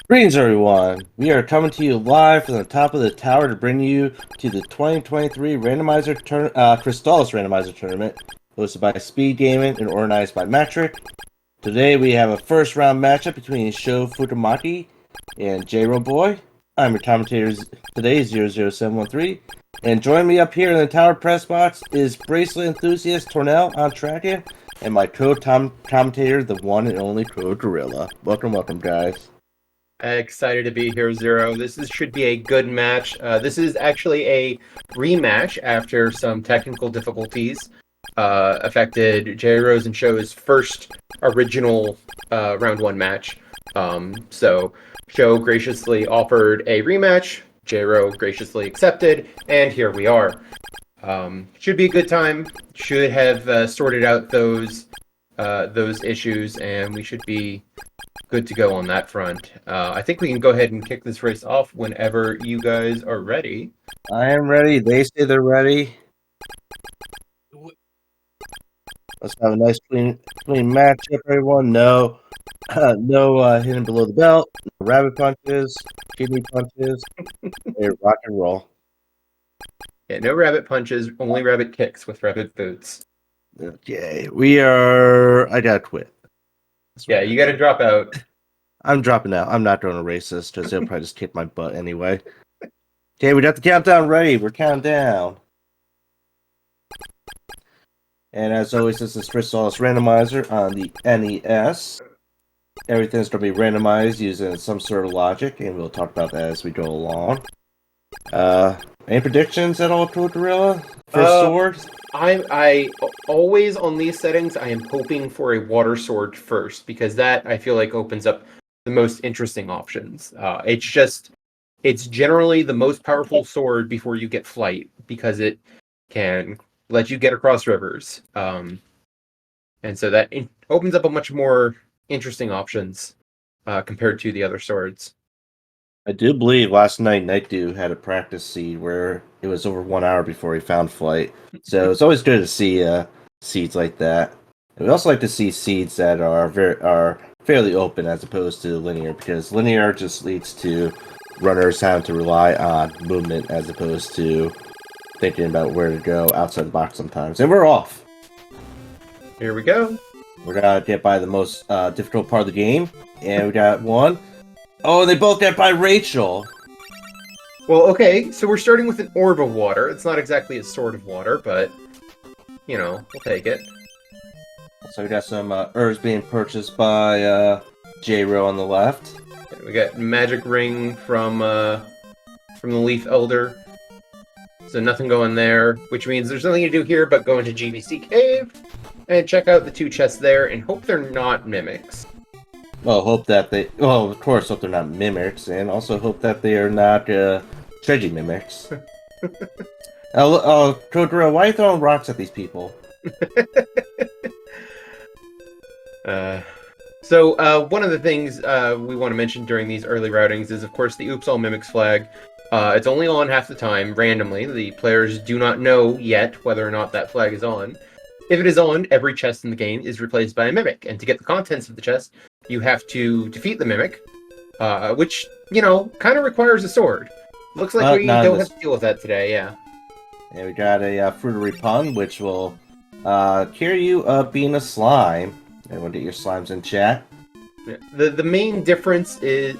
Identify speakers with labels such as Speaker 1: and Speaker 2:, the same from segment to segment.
Speaker 1: Greetings, everyone. We are coming to you live from the top of the tower to bring you to the 2023 Crystalis Randomizer Tournament, hosted by Speedgaming and organized by Metric. Today we have a first round matchup between ShoFukomachi and jroweboy. I'm your commentator today, 00713. And joining me up here in the tower press box is bracelet enthusiast Tornell on tracking, and my co-commentator, the one and only Pro Gorilla. Welcome, guys.
Speaker 2: Excited to be here, Zero. Should be a good match. This is actually a rematch after some technical difficulties affected J-Rose and Sho's first original round one match. So Sho graciously offered a rematch. J-Ro graciously accepted, and here we are. Should be a good time. Should have sorted out those issues, and we should be good to go on that front. I think we can go ahead and kick this race off whenever you guys are ready.
Speaker 1: I am ready. They say they're ready. Let's have a nice clean matchup, everyone. No hitting below the belt, no rabbit punches, kidney punches. Hey, rock and roll.
Speaker 2: Yeah, no rabbit punches, only rabbit kicks with rabbit boots.
Speaker 1: Okay, I gotta quit.
Speaker 2: Yeah, you gotta drop out.
Speaker 1: I'm dropping out. I'm not doing a racist because they'll probably just kick my butt anyway. Okay, we got the countdown ready. We're counting down. And as always, this is Crystalis Randomizer on the NES. Everything's going to be randomized using some sort of logic, and we'll talk about that as we go along. Any predictions at all, Pro Gorilla? First sword?
Speaker 2: I always, on these settings, I am hoping for a water sword first, because that, I feel like, opens up the most interesting options. It's generally the most powerful sword before you get flight, because it can let you get across rivers. And so that opens up a much more interesting options compared to the other swords.
Speaker 1: I do believe last night Nightdew had a practice seed where it was over 1 hour before he found flight. So it's always good to see seeds like that. And we also like to see seeds that are fairly open as opposed to linear, because linear just leads to runners having to rely on movement as opposed to thinking about where to go outside the box sometimes. And we're off.
Speaker 2: Here we go.
Speaker 1: We're gonna get by the most difficult part of the game, and we got one. Oh, they both got by Rachel.
Speaker 2: Well, okay, so we're starting with an orb of water. It's not exactly a sword of water, but, you know, we'll take it.
Speaker 1: So we got some herbs being purchased by J-Ro on the left.
Speaker 2: We got magic ring from the Leaf Elder. So nothing going there, which means there's nothing to do here but go into GBC Cave and check out the two chests there and hope they're not mimics.
Speaker 1: Well, of course, hope they're not mimics, and also hope that they are not treasure mimics. Kodra, why are you throwing rocks at these people?
Speaker 2: So one of the things we want to mention during these early routings is, of course, the Oops All Mimics flag. It's only on half the time, randomly. The players do not know yet whether or not that flag is on. If it is on, every chest in the game is replaced by a mimic, and to get the contents of the chest, you have to defeat the mimic, which, you know, kind of requires a sword. Looks like we don't have to deal with that today, yeah.
Speaker 1: And we got a fruitery pun, which will cure you of being a slime. Everyone get your slimes in chat.
Speaker 2: The main difference is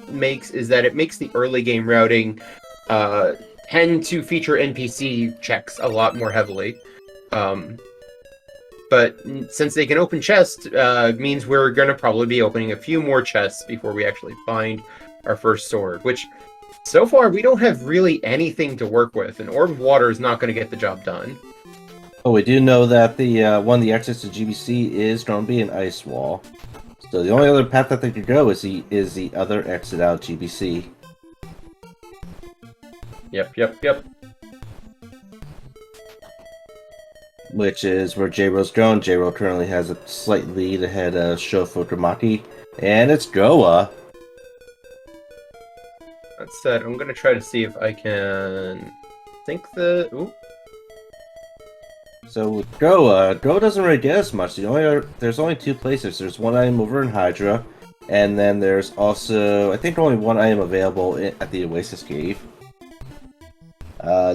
Speaker 2: that it makes the early game routing tend to feature NPC checks a lot more heavily. But since they can open chests, means we're going to probably be opening a few more chests before we actually find our first sword, which, so far, we don't have really anything to work with. An orb of water is not going to get the job done.
Speaker 1: Oh, we do know that one of the exits to GBC is going to be an ice wall. So the only other path that they could go is the other exit out GBC.
Speaker 2: Yep.
Speaker 1: Which is where J-Ro's going. J-Ro currently has a slight lead ahead of ShoFukomachi. And it's Goa.
Speaker 2: That said, I'm going to try to see if I can ooh.
Speaker 1: So with Goa doesn't really get as much. There's only two places. There's one item over in Hydra, And then there's also, I think, only one item available at the Oasis Cave.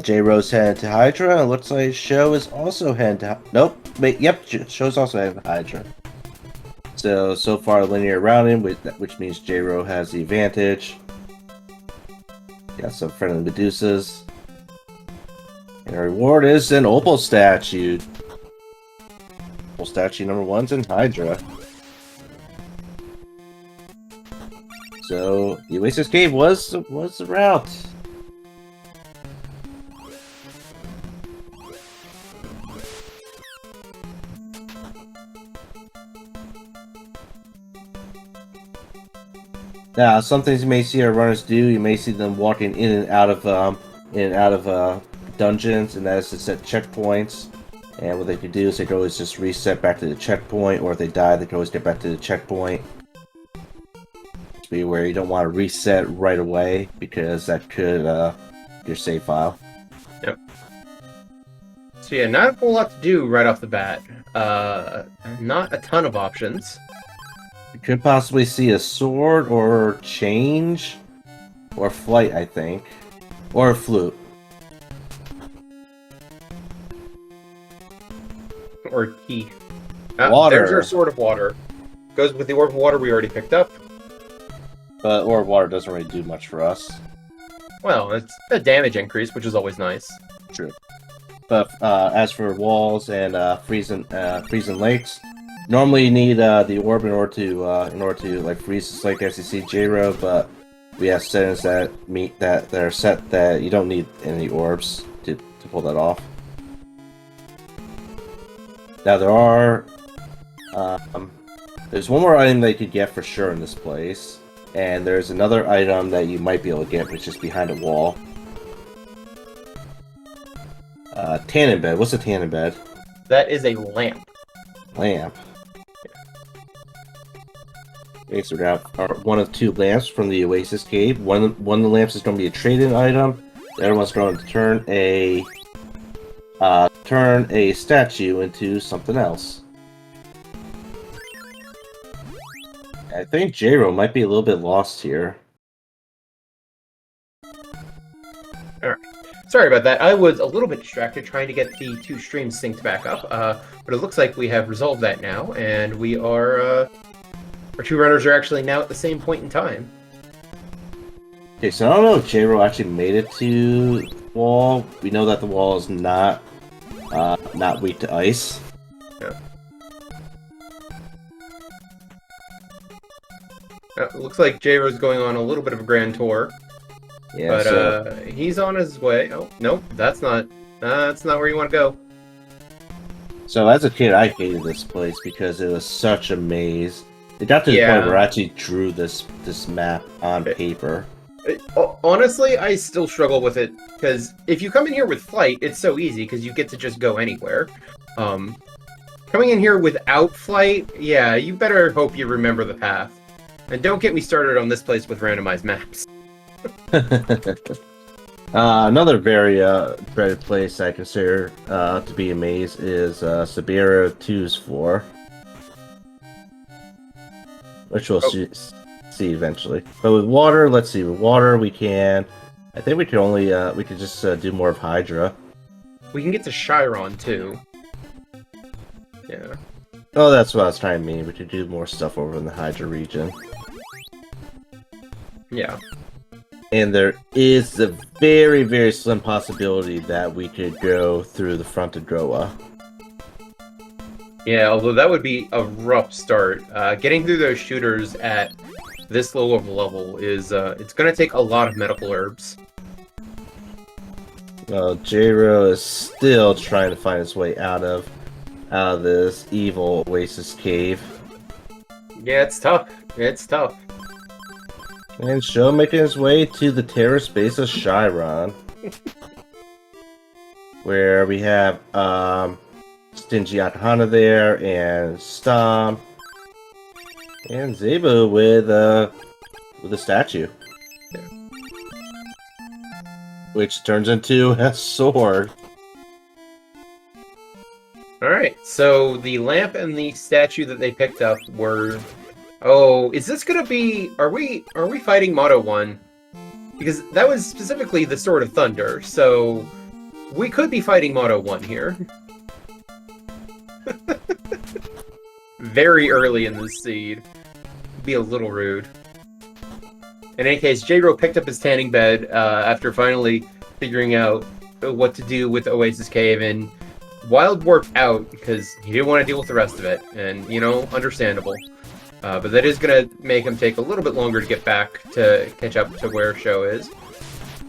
Speaker 1: J-Rose headed to Hydra, and it looks like Sho is also heading to... Nope, wait, yep, Sho's also heading to Hydra. So far linear routing, which means J-Ro has the advantage. Got some friendly Medusas. And our reward is an Opal statue. Opal statue number 1's in Hydra. So the Oasis Cave was the route. Now, some things you may see our runners do. You may see them walking in and out of dungeons, and that is to set checkpoints. And what they can do is they can always just reset back to the checkpoint, or if they die, they can always get back to the checkpoint. Just be aware you don't want to reset right away because that could your save file.
Speaker 2: Yep. So yeah, not a whole lot to do right off the bat. Not a ton of options.
Speaker 1: You could possibly see a sword or change or flight, I think, or a flute.
Speaker 2: Or key.
Speaker 1: Water.
Speaker 2: There's our Sword of Water. Goes with the Orb of Water we already picked up.
Speaker 1: But Orb of Water doesn't really do much for us.
Speaker 2: Well, it's a damage increase, which is always nice.
Speaker 1: True. But as for walls and freezing lakes, normally you need the orb in order to like freeze this lake, as you see J-Ro, but we have settings that are set that you don't need any orbs to pull that off. Now there's one more item that you could get for sure in this place, and there's another item that you might be able to get, which is behind a wall. Tannin bed. What's a tannin bed?
Speaker 2: That is a lamp.
Speaker 1: Lamp. Okay, so we have one of 2 lamps from the Oasis Cave. One of the lamps is going to be a trade-in item. The other one's going to turn a statue into something else. I think J-Ro might be a little bit lost here.
Speaker 2: Alright. Sorry about that. I was a little bit distracted trying to get the 2 streams synced back up, but it looks like we have resolved that now, and we are, our 2 runners are actually now at the same point in time.
Speaker 1: Okay, so I don't know if J-Ro actually made it to the wall. We know that the wall is not weak to ice.
Speaker 2: Yeah. It looks like J-Ro's going on a little bit of a grand tour.
Speaker 1: Yeah,
Speaker 2: but
Speaker 1: so...
Speaker 2: he's on his way. Oh, nope, that's not where you want to go.
Speaker 1: So as a kid, I hated this place because it was such a maze. It got to the point where I actually drew this map on paper.
Speaker 2: Honestly, I still struggle with it, because if you come in here with flight, it's so easy, because you get to just go anywhere. Coming in here without flight, yeah, you better hope you remember the path. And don't get me started on this place with randomized maps.
Speaker 1: Another very dreaded place I consider to be a maze is Sabira 2's floor, which we'll see eventually. But with water, let's see. With water, we can. I think we could only we could just do more of Hydra.
Speaker 2: We can get to Chiron too. Yeah.
Speaker 1: Oh, that's what I was trying to mean. We could do more stuff over in the Hydra region.
Speaker 2: Yeah.
Speaker 1: And there is a very, very slim possibility that we could go through the front of Goa.
Speaker 2: Yeah, although that would be a rough start. Getting through those shooters at this low of a level is, it's gonna take a lot of medical herbs.
Speaker 1: Well, J-Ro is still trying to find his way out of this evil Oasis cave.
Speaker 2: Yeah, it's tough. It's tough.
Speaker 1: And Sho making his way to the terrorist base of Chiron. Where we have Stingy Akahana there, and Stomp, and Zebu with a statue.
Speaker 2: Yeah.
Speaker 1: Which turns into a sword.
Speaker 2: Alright, so the lamp and the statue that they picked up were Oh, is this gonna be... Are we fighting Moto 1? Because that was specifically the Sword of Thunder, so... We could be fighting Moto 1 here. Very early in this seed. Be a little rude. In any case, J-Ro picked up his tanning bed after finally figuring out what to do with Oasis Cave, and Wild Warp out because he didn't want to deal with the rest of it, and, you know, understandable. But that is going to make him take a little bit longer to get back to catch up to where Sho is.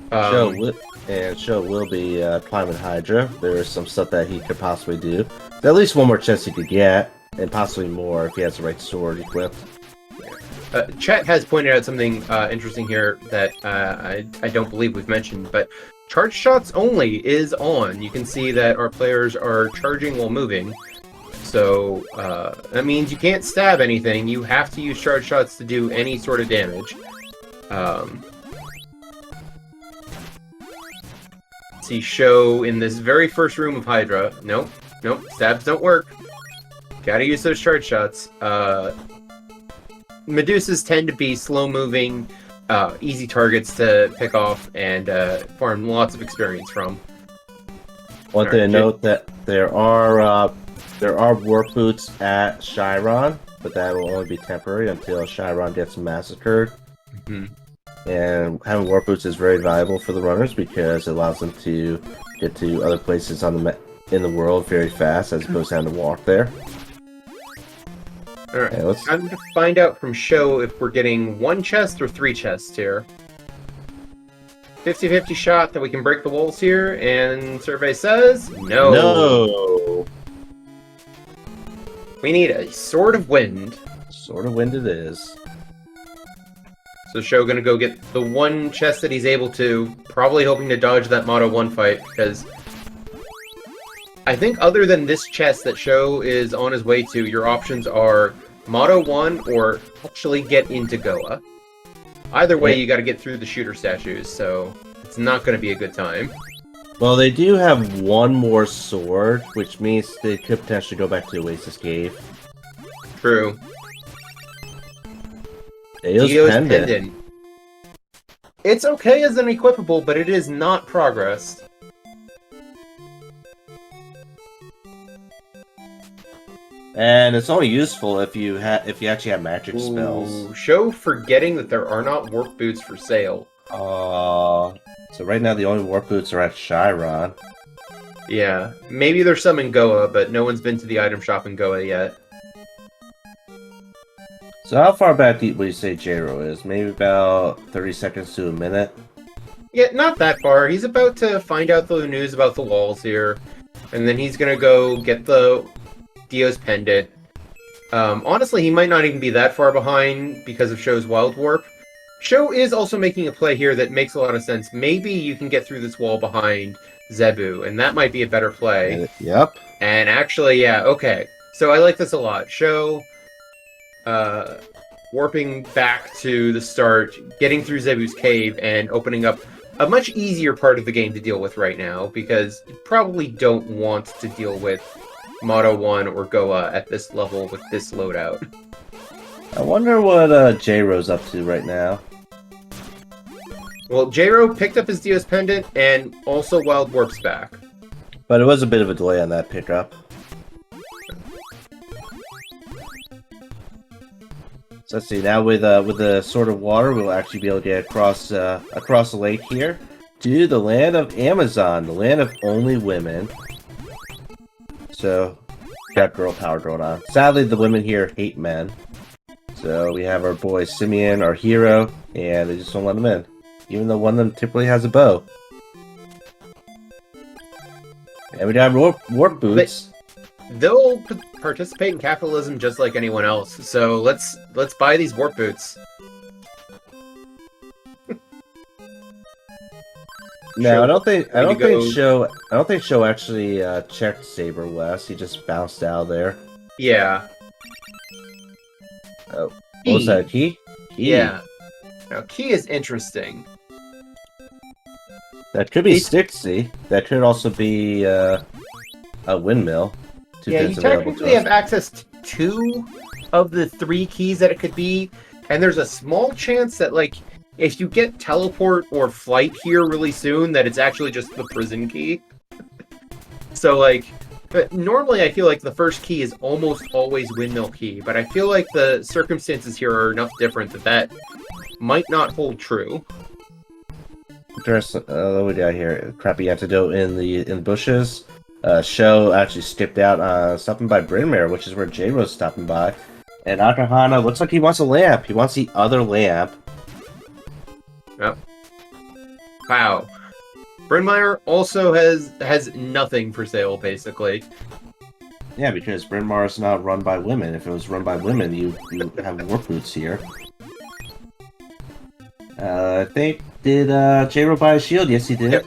Speaker 1: Sho will be climbing Hydra. There is some stuff that he could possibly do. There's at least one more chest he could get, and possibly more if he has the right sword equipped.
Speaker 2: Chet has pointed out something interesting here that I don't believe we've mentioned, but charge shots only is on. You can see that our players are charging while moving. So, that means you can't stab anything. You have to use charge shots to do any sort of damage. See Sho in this very first room of Hydra. Nope, stabs don't work. Gotta use those charge shots. Medusas tend to be slow-moving, easy targets to pick off and farm lots of experience from.
Speaker 1: Want to note that there are warp boots at Chiron, but that will only be temporary until Chiron gets massacred.
Speaker 2: Mm-hmm.
Speaker 1: And having warp boots is very valuable for the runners because it allows them to get to other places in the world very fast, as opposed to having to walk there.
Speaker 2: Alright, time to find out from Sho if we're getting 1 chest or 3 chests here. 50-50 shot that we can break the walls here, and survey says no.
Speaker 1: No.
Speaker 2: We need a Sword of Wind.
Speaker 1: Sword of Wind it is.
Speaker 2: So Sho gonna go get the 1 chest that he's able to, probably hoping to dodge that Moto 1 fight, because I think other than this chest that Sho is on his way to, your options are Moto 1 or actually get into Goa. Either way, you gotta get through the shooter statues, so it's not gonna be a good time.
Speaker 1: Well, they do have 1 more sword, which means they could potentially go back to Oasis Cave.
Speaker 2: True.
Speaker 1: Dio's pendant.
Speaker 2: It's okay as an equipable, but it is not progressed.
Speaker 1: And it's only useful if you actually have magic spells.
Speaker 2: Sho forgetting that there are not warp boots for sale.
Speaker 1: So right now the only warp boots are at Chiron.
Speaker 2: Yeah, maybe there's some in Goa, but no one's been to the item shop in Goa yet.
Speaker 1: So how far back would you say J-Ro is? Maybe about 30 seconds to a minute?
Speaker 2: Yeah, not that far. He's about to find out the news about the walls here, and then he's gonna go get the Dio's pendant. Honestly, he might not even be that far behind because of Sho's Wild Warp. Sho is also making a play here that makes a lot of sense. Maybe you can get through this wall behind Zebu, and that might be a better play.
Speaker 1: Yep.
Speaker 2: And actually, yeah, okay. So I like this a lot. Sho, warping back to the start, getting through Zebu's cave, and opening up a much easier part of the game to deal with right now, because you probably don't want to deal with Moto 1 or Goa at this level with this loadout.
Speaker 1: I wonder what J-Ro's up to right now.
Speaker 2: Well, J-Ro picked up his Dio's pendant and also Wild Warp's back.
Speaker 1: But it was a bit of a delay on that pickup. So let's see, now with the Sword of Water, we'll actually be able to get across the lake here to the land of Amazon, the land of only women. So, got girl power going on. Sadly, the women here hate men. So we have our boy Simeon, our hero, and they just don't let him in. Even though one of them typically has a bow. And we got warp boots.
Speaker 2: They'll participate in capitalism just like anyone else. So let's buy these warp boots.
Speaker 1: No, I don't think Sho actually checked Saber West. He just bounced out of there.
Speaker 2: Yeah.
Speaker 1: Oh, what was that? Key?
Speaker 2: Yeah. Now, key is interesting.
Speaker 1: That could be Stixie. That could also be a windmill.
Speaker 2: Yeah, you technically have access to 2 of the 3 keys that it could be, and there's a small chance that, like, if you get teleport or flight here really soon, that it's actually just the prison key. So, like, but normally I feel like the first key is almost always windmill key, but I feel like the circumstances here are enough different that might not hold true.
Speaker 1: Interesting. What we got here? Crappy antidote in the bushes. Sho actually skipped out, stopping by Brynmare, which is where J-Ro's stopping by. And Akahana looks like he wants a lamp. He wants the other lamp.
Speaker 2: Yep. Wow. Brynmire also has nothing for sale, basically.
Speaker 1: Yeah, because Bryn Mawr is not run by women. If it was run by women, you have work boots here. I think, did J-Ro buy a shield? Yes, he did.
Speaker 2: Yep.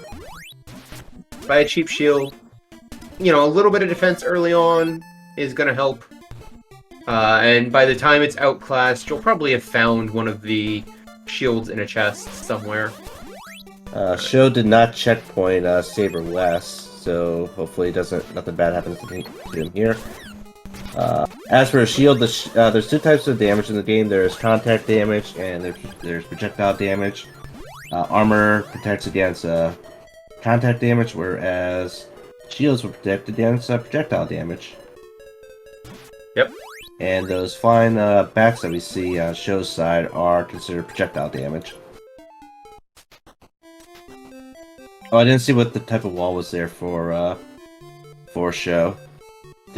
Speaker 2: Buy a cheap shield. You know, a little bit of defense early on is going to help. And by the time it's outclassed, you'll probably have found one of the shields in a chest somewhere.
Speaker 1: Sho did not checkpoint Saber West, so hopefully nothing bad happens to him here. As for a shield, there's 2 types of damage in the game. There's contact damage and there's projectile damage. Armor protects against contact damage, whereas shields will protect against projectile damage.
Speaker 2: Yep.
Speaker 1: And those flying bats that we see on Sho's side are considered projectile damage. Oh, I didn't see what the type of wall was there for Sho.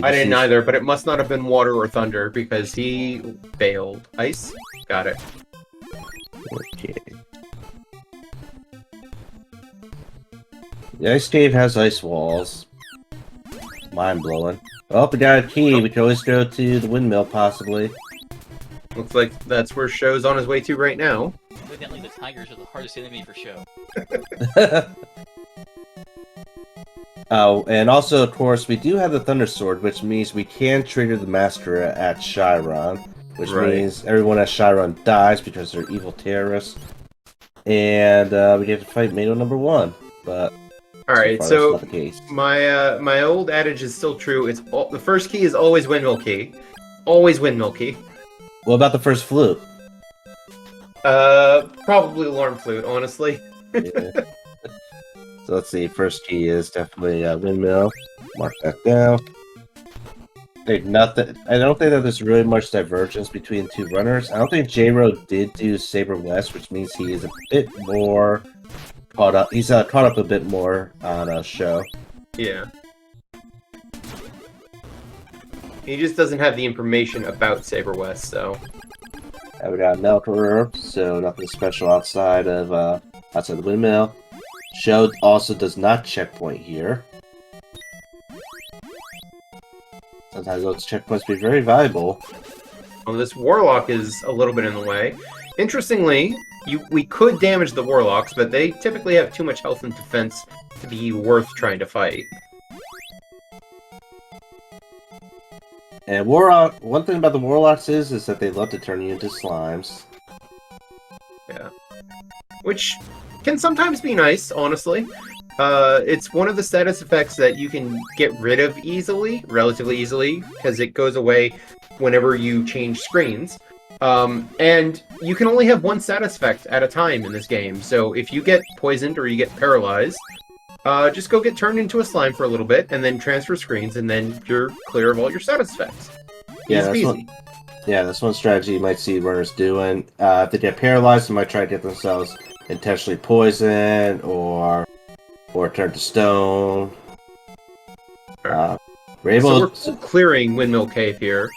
Speaker 2: I didn't either, but it must not have been water or thunder because he failed. Ice? Got it.
Speaker 1: Okay. The ice cave has ice walls. Mind blowing. Oh, we got a key. We can always go to the windmill, possibly.
Speaker 2: Looks like that's where Sho's on his way to right now.
Speaker 3: Evidently, the tigers are the hardest enemy for Sho.
Speaker 1: Oh, and also, of course, we do have the Thunder Sword, which means we can trigger the Master at Chiron, which means everyone at Chiron dies because they're evil terrorists. And we get to fight Mado number 1, but
Speaker 2: alright,
Speaker 1: so
Speaker 2: so my old adage is still true. It's the first key is always windmill key. Always windmill key.
Speaker 1: What about the first flute?
Speaker 2: Probably alarm flute, honestly.
Speaker 1: Yeah. So let's see, first key is definitely windmill. Mark that down. Hey, nothing. I don't think that there's really much divergence between 2 runners. I don't think J-Ro did do Saber West, which means he is a bit more caught up. He's caught up a bit more on Sho.
Speaker 2: Yeah. He just doesn't have the information about Saber West, so.
Speaker 1: We got Melkor, so nothing special outside of the windmill. Sho also does not checkpoint here. Sometimes those checkpoints be very valuable.
Speaker 2: Well, this Warlock is a little bit in the way. Interestingly, we could damage the Warlocks, but they typically have too much health and defense to be worth trying to fight.
Speaker 1: And one thing about the Warlocks is that they love to turn you into slimes.
Speaker 2: Yeah. Which can sometimes be nice, honestly. It's one of the status effects that you can get rid of easily, relatively easily, because it goes away whenever you change screens. And you can only have one status effect at a time in this game, so if you get poisoned or you get paralyzed, just go get turned into a slime for a little bit, and then transfer screens, and then you're clear of all your status effects.
Speaker 1: That's one strategy you might see runners doing. If they get paralyzed, they might try to get themselves intentionally poisoned, or turn to stone.
Speaker 2: We're clearing Windmill Cave here.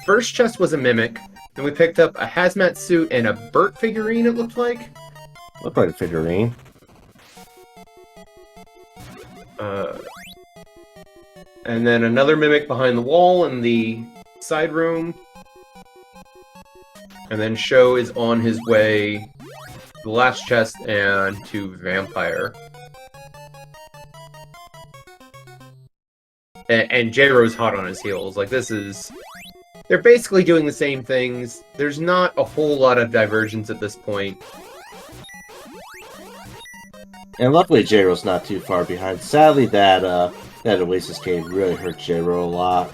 Speaker 2: First chest was a Mimic, then we picked up a hazmat suit and a Burt figurine, it looked like.
Speaker 1: Looked like a figurine.
Speaker 2: And then another Mimic behind the wall in the side room. And then Sho is on his way to the last chest and to Vampire. And J-Ro's hot on his heels. Like, this is... They're basically doing the same things. There's not a whole lot of divergence at this point.
Speaker 1: And luckily J-Ro's not too far behind. Sadly, that Oasis Cave really hurt J-Ro a lot.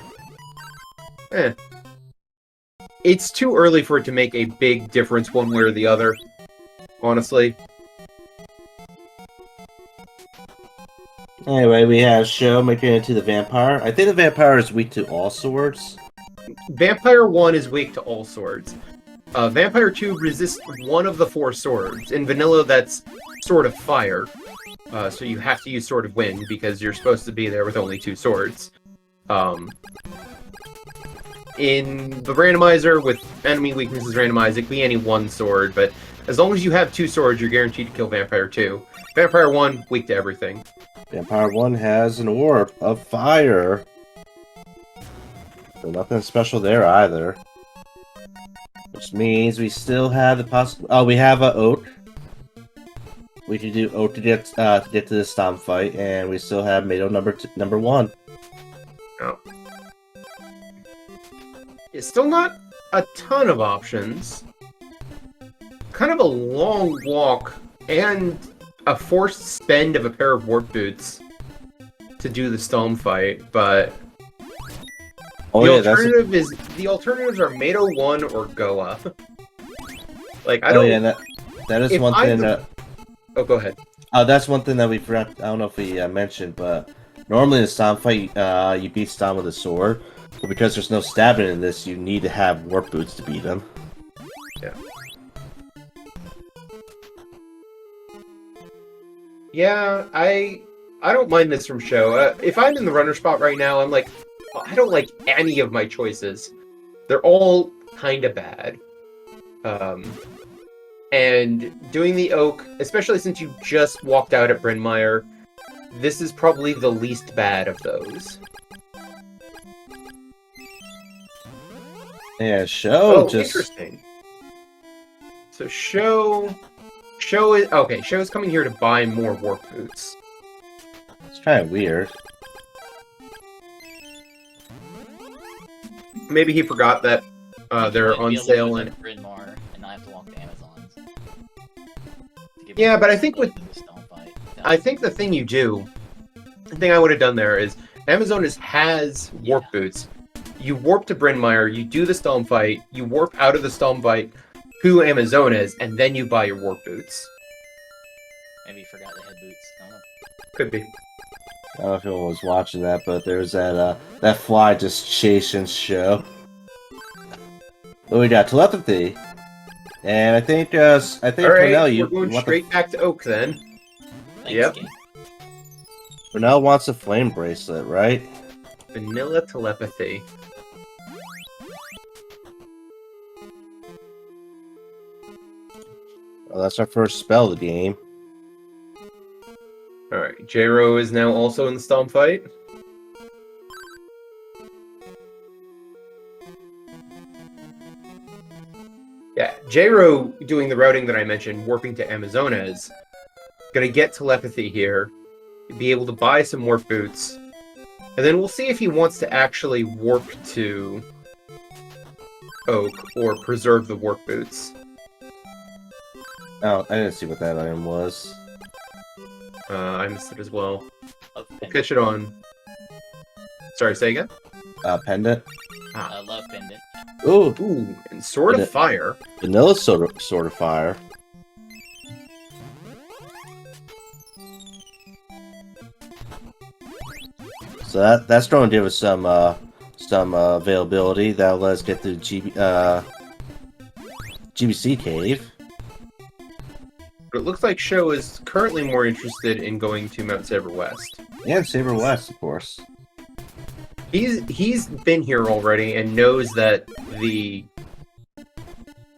Speaker 2: It's too early for it to make a big difference one way or the other, honestly.
Speaker 1: Anyway, we have Sho making it to the Vampire. I think the Vampire is weak to all swords.
Speaker 2: Vampire 1 is weak to all swords. Vampire 2 resists one of the 4 swords. In vanilla, that's Sword of Fire. So you have to use Sword of Wind because you're supposed to be there with only 2 swords. In the randomizer, with enemy weaknesses randomized, it can be any 1 sword, but as long as you have 2 swords, you're guaranteed to kill Vampire 2. Vampire 1, weak to everything.
Speaker 1: Vampire 1 has an orb of fire. So nothing special there either. Which means we still have the possible. Oh, we have a Oak. We can do Oak to get to the Stomp fight, and we still have Mado number 1.
Speaker 2: Oh. It's still not a ton of options. Kind of a long walk and a forced spend of a pair of warp boots to do the Storm fight, but the alternatives are Mado 1 or Goa. Like I don't.
Speaker 1: Oh yeah, that is one thing.
Speaker 2: Oh, go ahead.
Speaker 1: That's one thing that we forgot. I don't know if we mentioned, but normally in a Stomp fight, you beat Stomp with a sword, but because there's no stabbing in this, you need to have warp boots to beat them.
Speaker 2: Yeah. Yeah, I don't mind this from Sho. If I'm in the runner spot right now, I'm like, I don't like any of my choices. They're all kind of bad. And doing the Oak, especially since you just walked out at Bryn Mawr, this is probably the least bad of those.
Speaker 1: Yeah, Sho just
Speaker 2: interesting. So Sho is okay. Sho is coming here to buy more warp boots.
Speaker 1: It's kind of weird.
Speaker 2: Maybe he forgot that they're on sale and
Speaker 3: Bryn Mawr, and I have to walk to Amazon's.
Speaker 2: Yeah, but I think the thing I would have done there is Amazon has warp boots. You warp to Bryn Mawr, you do the Storm fight, you warp out of the Storm fight to Amazonas, and then you buy your warp boots.
Speaker 3: Maybe you forgot they had boots. I don't know.
Speaker 2: Could be.
Speaker 1: I don't know if anyone was watching that, but there's that fly just chasing Sho. Oh, we got telepathy, and I think
Speaker 2: All right,
Speaker 1: Cornell,
Speaker 2: we're going straight back to Oak then.
Speaker 3: Thanks,
Speaker 2: Yep.
Speaker 3: game.
Speaker 1: Cornell wants a flame bracelet, right?
Speaker 2: Vanilla telepathy.
Speaker 1: Well, that's our first spell of the game.
Speaker 2: Alright, jrow is now also in the Storm fight. Yeah, jrow doing the routing that I mentioned, warping to Amazonas, gonna get telepathy here, be able to buy some warp boots, and then we'll see if he wants to actually warp to Oak or preserve the warp boots.
Speaker 1: Oh, I didn't see what that item was.
Speaker 2: I missed it as well.
Speaker 3: Love
Speaker 2: We'll
Speaker 3: pendant.
Speaker 2: catch it on. Sorry, say again?
Speaker 1: Pendant.
Speaker 3: Love pendant.
Speaker 1: Ooh,
Speaker 2: Ooh, and Sword of Fire.
Speaker 1: vanilla sword of fire. So that's going to give us some availability. That'll let us get through GBC cave.
Speaker 2: But it looks like Sho is currently more interested in going to Mount Saber West.
Speaker 1: And Saber West, of course.
Speaker 2: He's been here already and knows that the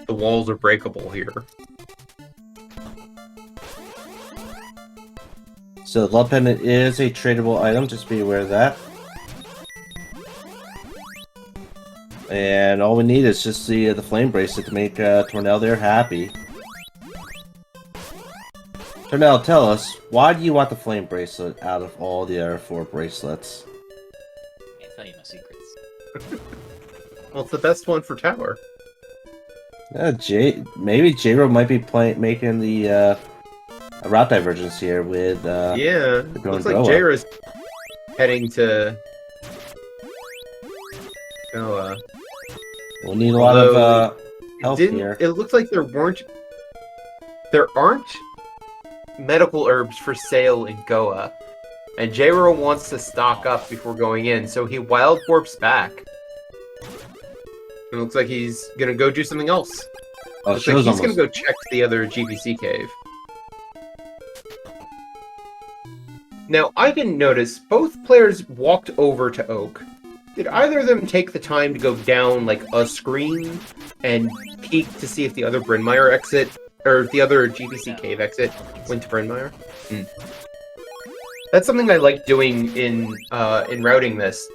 Speaker 2: walls are breakable here.
Speaker 1: So Love Pendant is a tradable item, just be aware of that. And all we need is just the flame bracelet to make Tornell there happy. Tornell, tell us, why do you want the flame bracelet out of all the other 4 bracelets?
Speaker 3: Can't tell you no secrets.
Speaker 2: Well, it's the best one for Tower.
Speaker 1: Maybe jroweboy might be making the route divergence here with
Speaker 2: Yeah, looks like
Speaker 1: Goa.
Speaker 2: jrow's heading to Goa.
Speaker 1: We'll need a lot of health
Speaker 2: Didn't
Speaker 1: here.
Speaker 2: it looked like there aren't medical herbs for sale in Goa, and J-Ro wants to stock up before going in, so he wild warps back. It looks like he's gonna go do something else.
Speaker 1: Oh,
Speaker 2: Looks like
Speaker 1: show's
Speaker 2: he's
Speaker 1: almost.
Speaker 2: gonna go check the other GBC cave. Now, I didn't notice, both players walked over to Oak. Did either of them take the time to go down, like, a screen and peek to see if the other Bryn Mawr exit, or the other GBC cave exit went to Bryn Mawr? That's something I like doing in routing this,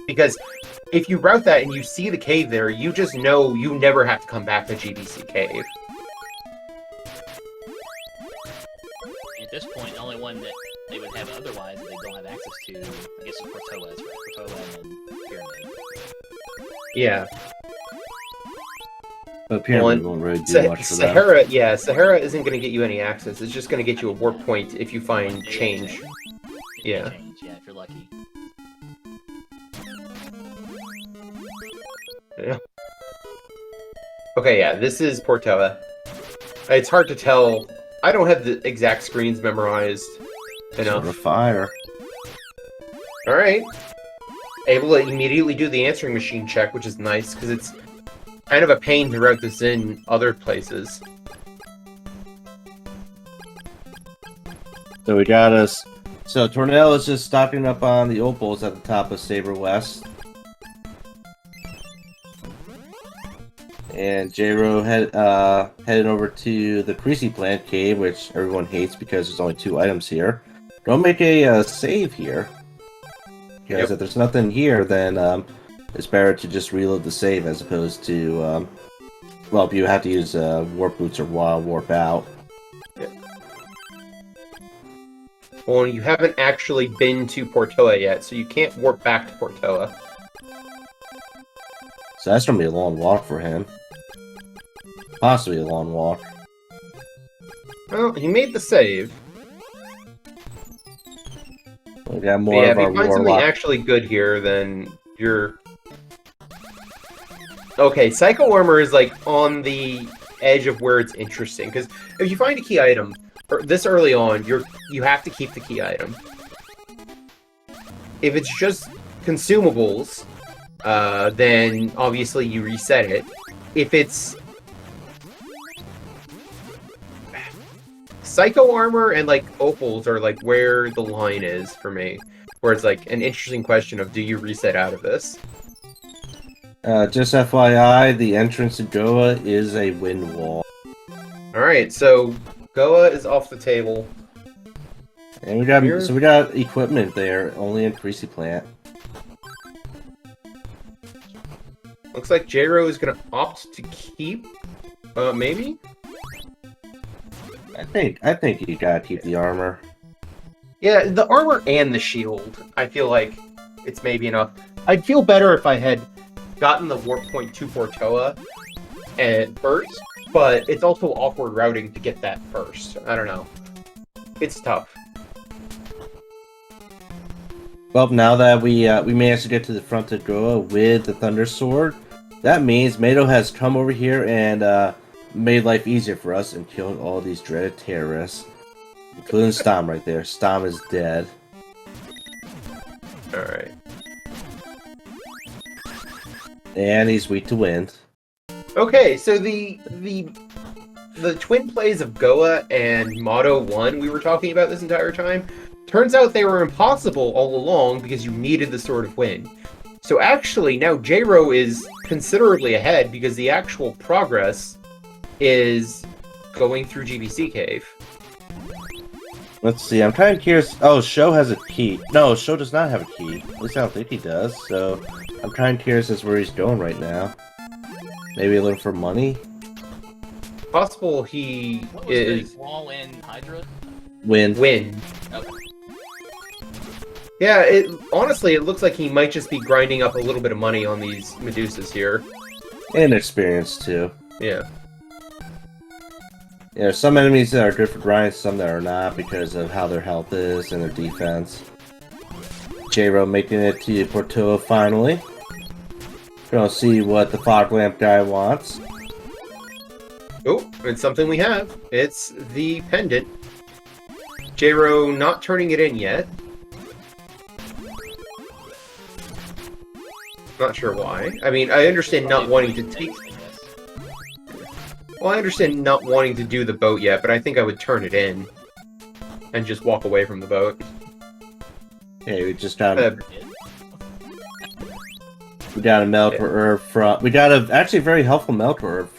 Speaker 2: because if you route that and you see the cave there, you just know you never have to come back to GBC cave.
Speaker 3: At this point, the only one that they would have otherwise that they don't have access to, I guess, is Portoa. That's right. Portoa and Pyramid.
Speaker 2: Yeah.
Speaker 1: But Pyramid won't really do much for them.
Speaker 2: Sahara, yeah, Sahara isn't going to get you any access. It's just going to get you a warp point if you find change. Yeah.
Speaker 3: Change, yeah, if you're lucky.
Speaker 2: Yeah. Okay, yeah, this is Portoa. It's hard to tell. I don't have the exact screens memorized enough.
Speaker 1: Sort of fire.
Speaker 2: Alright. Able to immediately do the answering machine check, which is nice, because it's kind of a pain to route this in other places.
Speaker 1: So we got us. So Tornell is just stocking up on the opals at the top of Saber West. And J-Ro headed over to the Creasy Plant Cave, which everyone hates because there's only 2 items here. Don't make a save here. Because if there's nothing here, then it's better to just reload the save as opposed to, well, if you have to use Warp Boots or Wild Warp out.
Speaker 2: Well, you haven't actually been to Portoa yet, so you can't warp back to Portoa.
Speaker 1: So that's going to be a long walk for him. Possibly a long walk.
Speaker 2: Well, he made the save.
Speaker 1: We got more
Speaker 2: Yeah,
Speaker 1: of
Speaker 2: if
Speaker 1: our
Speaker 2: you find something
Speaker 1: Warlock.
Speaker 2: actually good here, then you're... Okay, Psycho Armor is, like, on the edge of where it's interesting, because if you find a key item, or this early on, you have to keep the key item. If it's just consumables, then obviously you reset it. If it's Psycho Armor and, like, Opals are, like, where the line is for me. Where it's, like, an interesting question of, do you reset out of this?
Speaker 1: Just FYI, the entrance to Goa is a wind wall.
Speaker 2: Alright, so Goa is off the table.
Speaker 1: And we got equipment there, only in Creasy Plant.
Speaker 2: Looks like J-Ro is gonna opt to keep, maybe?
Speaker 1: I think you gotta keep the armor.
Speaker 2: Yeah, the armor and the shield. I feel like it's maybe enough. I'd feel better if I had gotten the warp point to Portoa at first, but it's also awkward routing to get that first. I don't know. It's tough.
Speaker 1: Well, now that we managed to get to the front of Goa with the Thunder Sword, that means Mato has come over here and made life easier for us and killed all these dreaded terrorists, including Stom right there. Stom is dead.
Speaker 2: Alright.
Speaker 1: And he's weak to wind.
Speaker 2: Okay, so the twin plays of Goa and Motto 1 we were talking about this entire time, turns out they were impossible all along because you needed the Sword of Wind. So actually, now J-Ro is considerably ahead because the actual progress is going through GBC Cave.
Speaker 1: Let's see, I'm kind of curious. Oh, Sho has a key. No, Sho does not have a key. At least I don't think he does, so I'm kind of curious as where he's going right now. Maybe looking for money?
Speaker 2: Possible he
Speaker 3: What was
Speaker 2: is...
Speaker 3: the wall in Hydra?
Speaker 1: Wind.
Speaker 2: Wind.
Speaker 3: Okay.
Speaker 2: Yeah, honestly, it looks like he might just be grinding up a little bit of money on these Medusas here.
Speaker 1: And experience, too.
Speaker 2: Yeah.
Speaker 1: Yeah, there's some enemies that are good for grind, some that are not because of how their health is and their defense. J-Ro making it to Portoa finally. We're gonna see what the fog lamp guy wants.
Speaker 2: Oh, it's something we have. It's the pendant. J-Ro not turning it in yet. Not sure why. I mean, I understand not wanting to take... Well, I understand not wanting to do the boat yet, but I think I would turn it in. And just walk away from the boat.
Speaker 1: Hey, we just got we got a Meltor herb from... We got a actually very helpful Meltor herb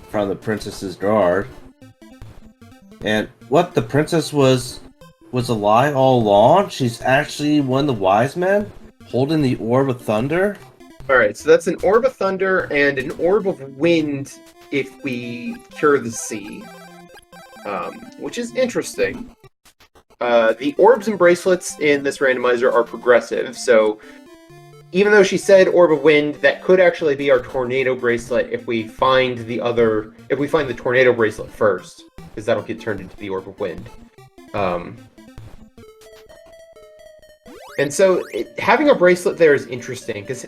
Speaker 1: from the princess's guard. And what, the princess was a lie all along? She's actually one of the wise men holding the Orb of Thunder?
Speaker 2: Alright, so that's an Orb of Thunder and an Orb of Wind if we cure the sea. Which is interesting. The orbs and bracelets in this randomizer are progressive, so even though she said Orb of Wind, that could actually be our Tornado Bracelet if we find the Tornado Bracelet first, because that'll get turned into the Orb of Wind. And so, having a bracelet there is interesting, because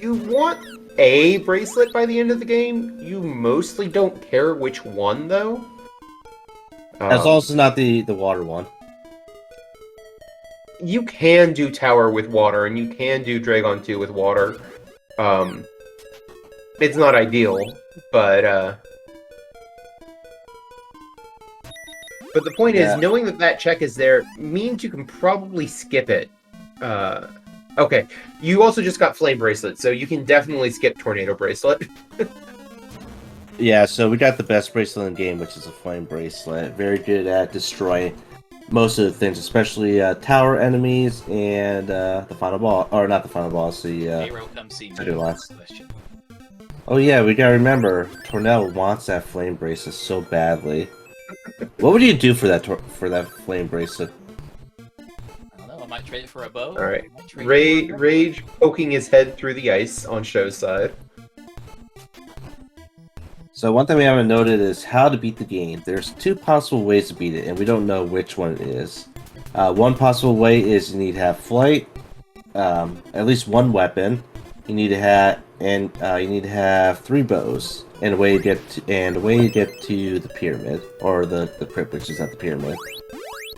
Speaker 2: you want a bracelet by the end of the game. You mostly don't care which one, though.
Speaker 1: That's also not the water one.
Speaker 2: You can do Tower with water, and you can do Dragon 2 with water. It's not ideal, but the point is, knowing that check is there means you can probably skip it. Okay, you also just got Flame Bracelet, so you can definitely skip Tornado Bracelet.
Speaker 1: Yeah, so we got the best bracelet in the game, which is a Flame Bracelet. Very good at destroying most of the things, especially tower enemies and the final boss, or not the final boss, the
Speaker 3: come see me.
Speaker 1: Question. Oh yeah, we gotta remember, Tornell wants that Flame Bracelet so badly. What would you do for that Flame Bracelet?
Speaker 3: I don't know. I might trade it for a bow.
Speaker 2: All right, Rage poking his head through the ice on Sho's side.
Speaker 1: So one thing we haven't noted is how to beat the game. There's two possible ways to beat it, and we don't know which one it is. One possible way is you need to have flight, at least one weapon. You need to have 3 bows, and a way to get to the pyramid, or the crypt, which is at the pyramid.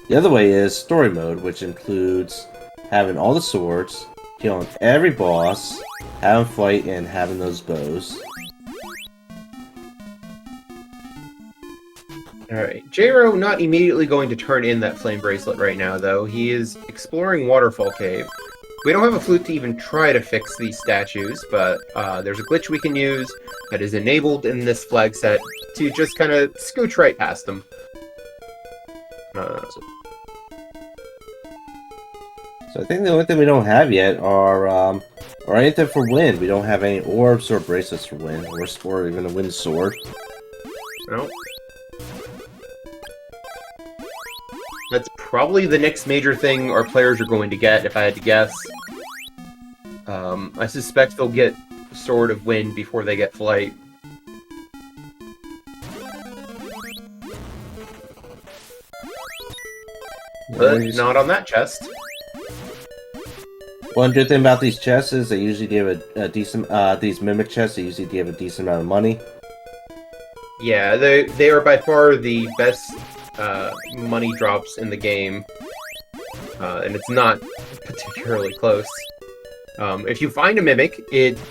Speaker 1: The other way is story mode, which includes having all the swords, killing every boss, having flight, and having those bows.
Speaker 2: Alright, J-Ro not immediately going to turn in that Flame Bracelet right now, though. He is exploring Waterfall Cave. We don't have a flute to even try to fix these statues, but there's a glitch we can use that is enabled in this flag set to just kind of scooch right past them.
Speaker 1: So I think the only thing we don't have yet are anything for wind. We don't have any orbs or bracelets for wind, or even a wind sword.
Speaker 2: No. That's probably the next major thing our players are going to get, if I had to guess. I suspect they'll get Sword of Wind before they get Flight. But not on that chest.
Speaker 1: One good thing about these chests is they usually give a decent, these mimic chests, they usually give a decent amount of money.
Speaker 2: Yeah, they are by far the best money drops in the game, and it's not particularly close. If you find a mimic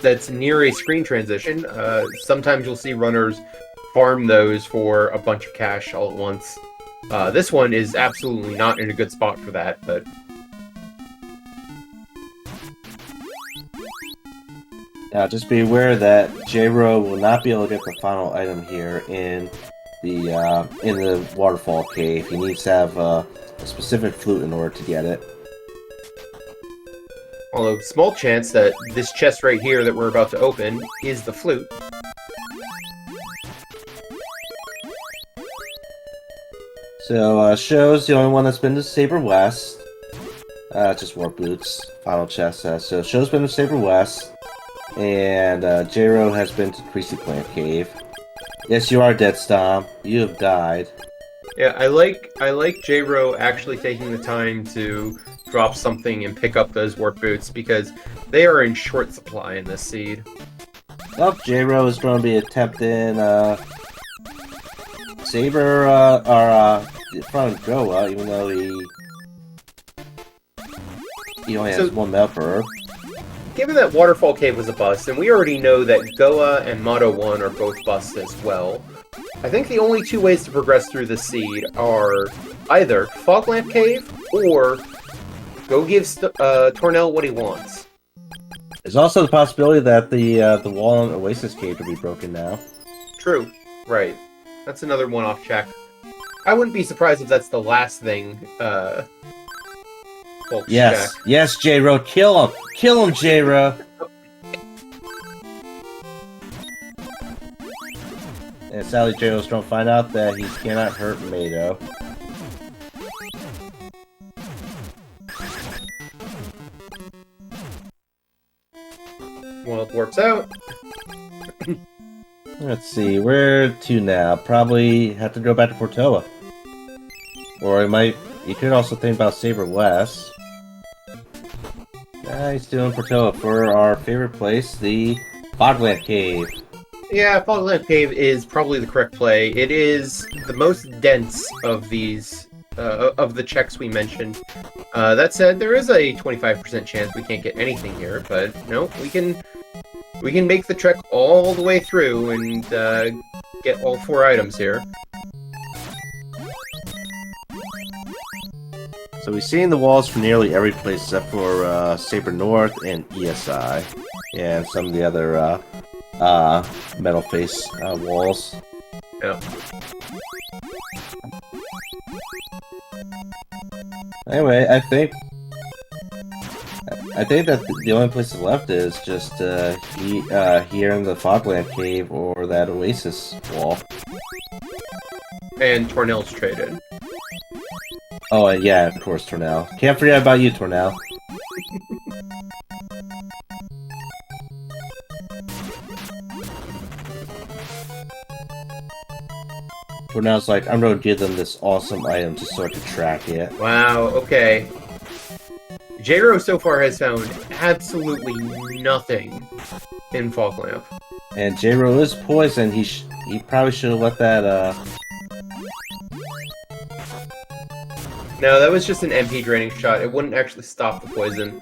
Speaker 2: that's near a screen transition, sometimes you'll see runners farm those for a bunch of cash all at once. This one is absolutely not in a good spot for that, but...
Speaker 1: Now, just be aware that J-Ro will not be able to get the final item here in the waterfall cave. He needs to have a specific flute in order to get it.
Speaker 2: Although, small chance that this chest right here that we're about to open is the flute.
Speaker 1: So, Sho's the only one that's been to Saber West. Just Warp Boots, final chest. So, Sho's been to Saber West. And J-Ro has been to Creasy Plant Cave. Yes, you are dead, Stomp. You have died.
Speaker 2: Yeah, I like J-Ro actually taking the time to drop something and pick up those warp boots because they are in short supply in this seed.
Speaker 1: Well, J-Ro is going to be attempting Saber in front of Goa, even though he only has one Melt Herb.
Speaker 2: Given that Waterfall Cave was a bust, and we already know that Goa and Motto 1 are both busts as well, I think the only two ways to progress through the seed are either Foglamp Cave or go give Tornell what he wants.
Speaker 1: There's also the possibility that the wall in Oasis Cave could be broken now.
Speaker 2: True. Right. That's another one-off check. I wouldn't be surprised if that's the last thing, folks
Speaker 1: Yes.
Speaker 2: check.
Speaker 1: Yes, J-Ro. Kill him. Kill him, J-Ro. And sadly, J-Ro's going to find out that he cannot hurt Mado.
Speaker 2: Well, it works out.
Speaker 1: Let's see, where to now? Probably have to go back to Portoa. Or you could also think about Saber West. He's doing Portoa for our favorite place, the Foglamp Cave.
Speaker 2: Yeah, Foglamp Cave is probably the correct play. It is the most dense of these, of the checks we mentioned. That said, there is a 25% chance we can't get anything here, but no, we can make the trek all the way through and get all 4 items here.
Speaker 1: So we've seen the walls for nearly every place except for Saber North and ESI, and some of the other metal face walls.
Speaker 2: Yeah.
Speaker 1: Anyway, I think that the only places left is just here in the Foglamp Cave or that Oasis wall.
Speaker 2: And Tornell's traded.
Speaker 1: Oh, and yeah, of course, Tornell. Can't forget about you, Tornell. Tornell's like, I'm gonna give them this awesome item just so I can track it.
Speaker 2: Wow, okay. J-Ro so far has found absolutely nothing in Foglamp.
Speaker 1: And J-Ro is poisoned. He probably should have let that,
Speaker 2: No, that was just an MP draining shot. It wouldn't actually stop the poison.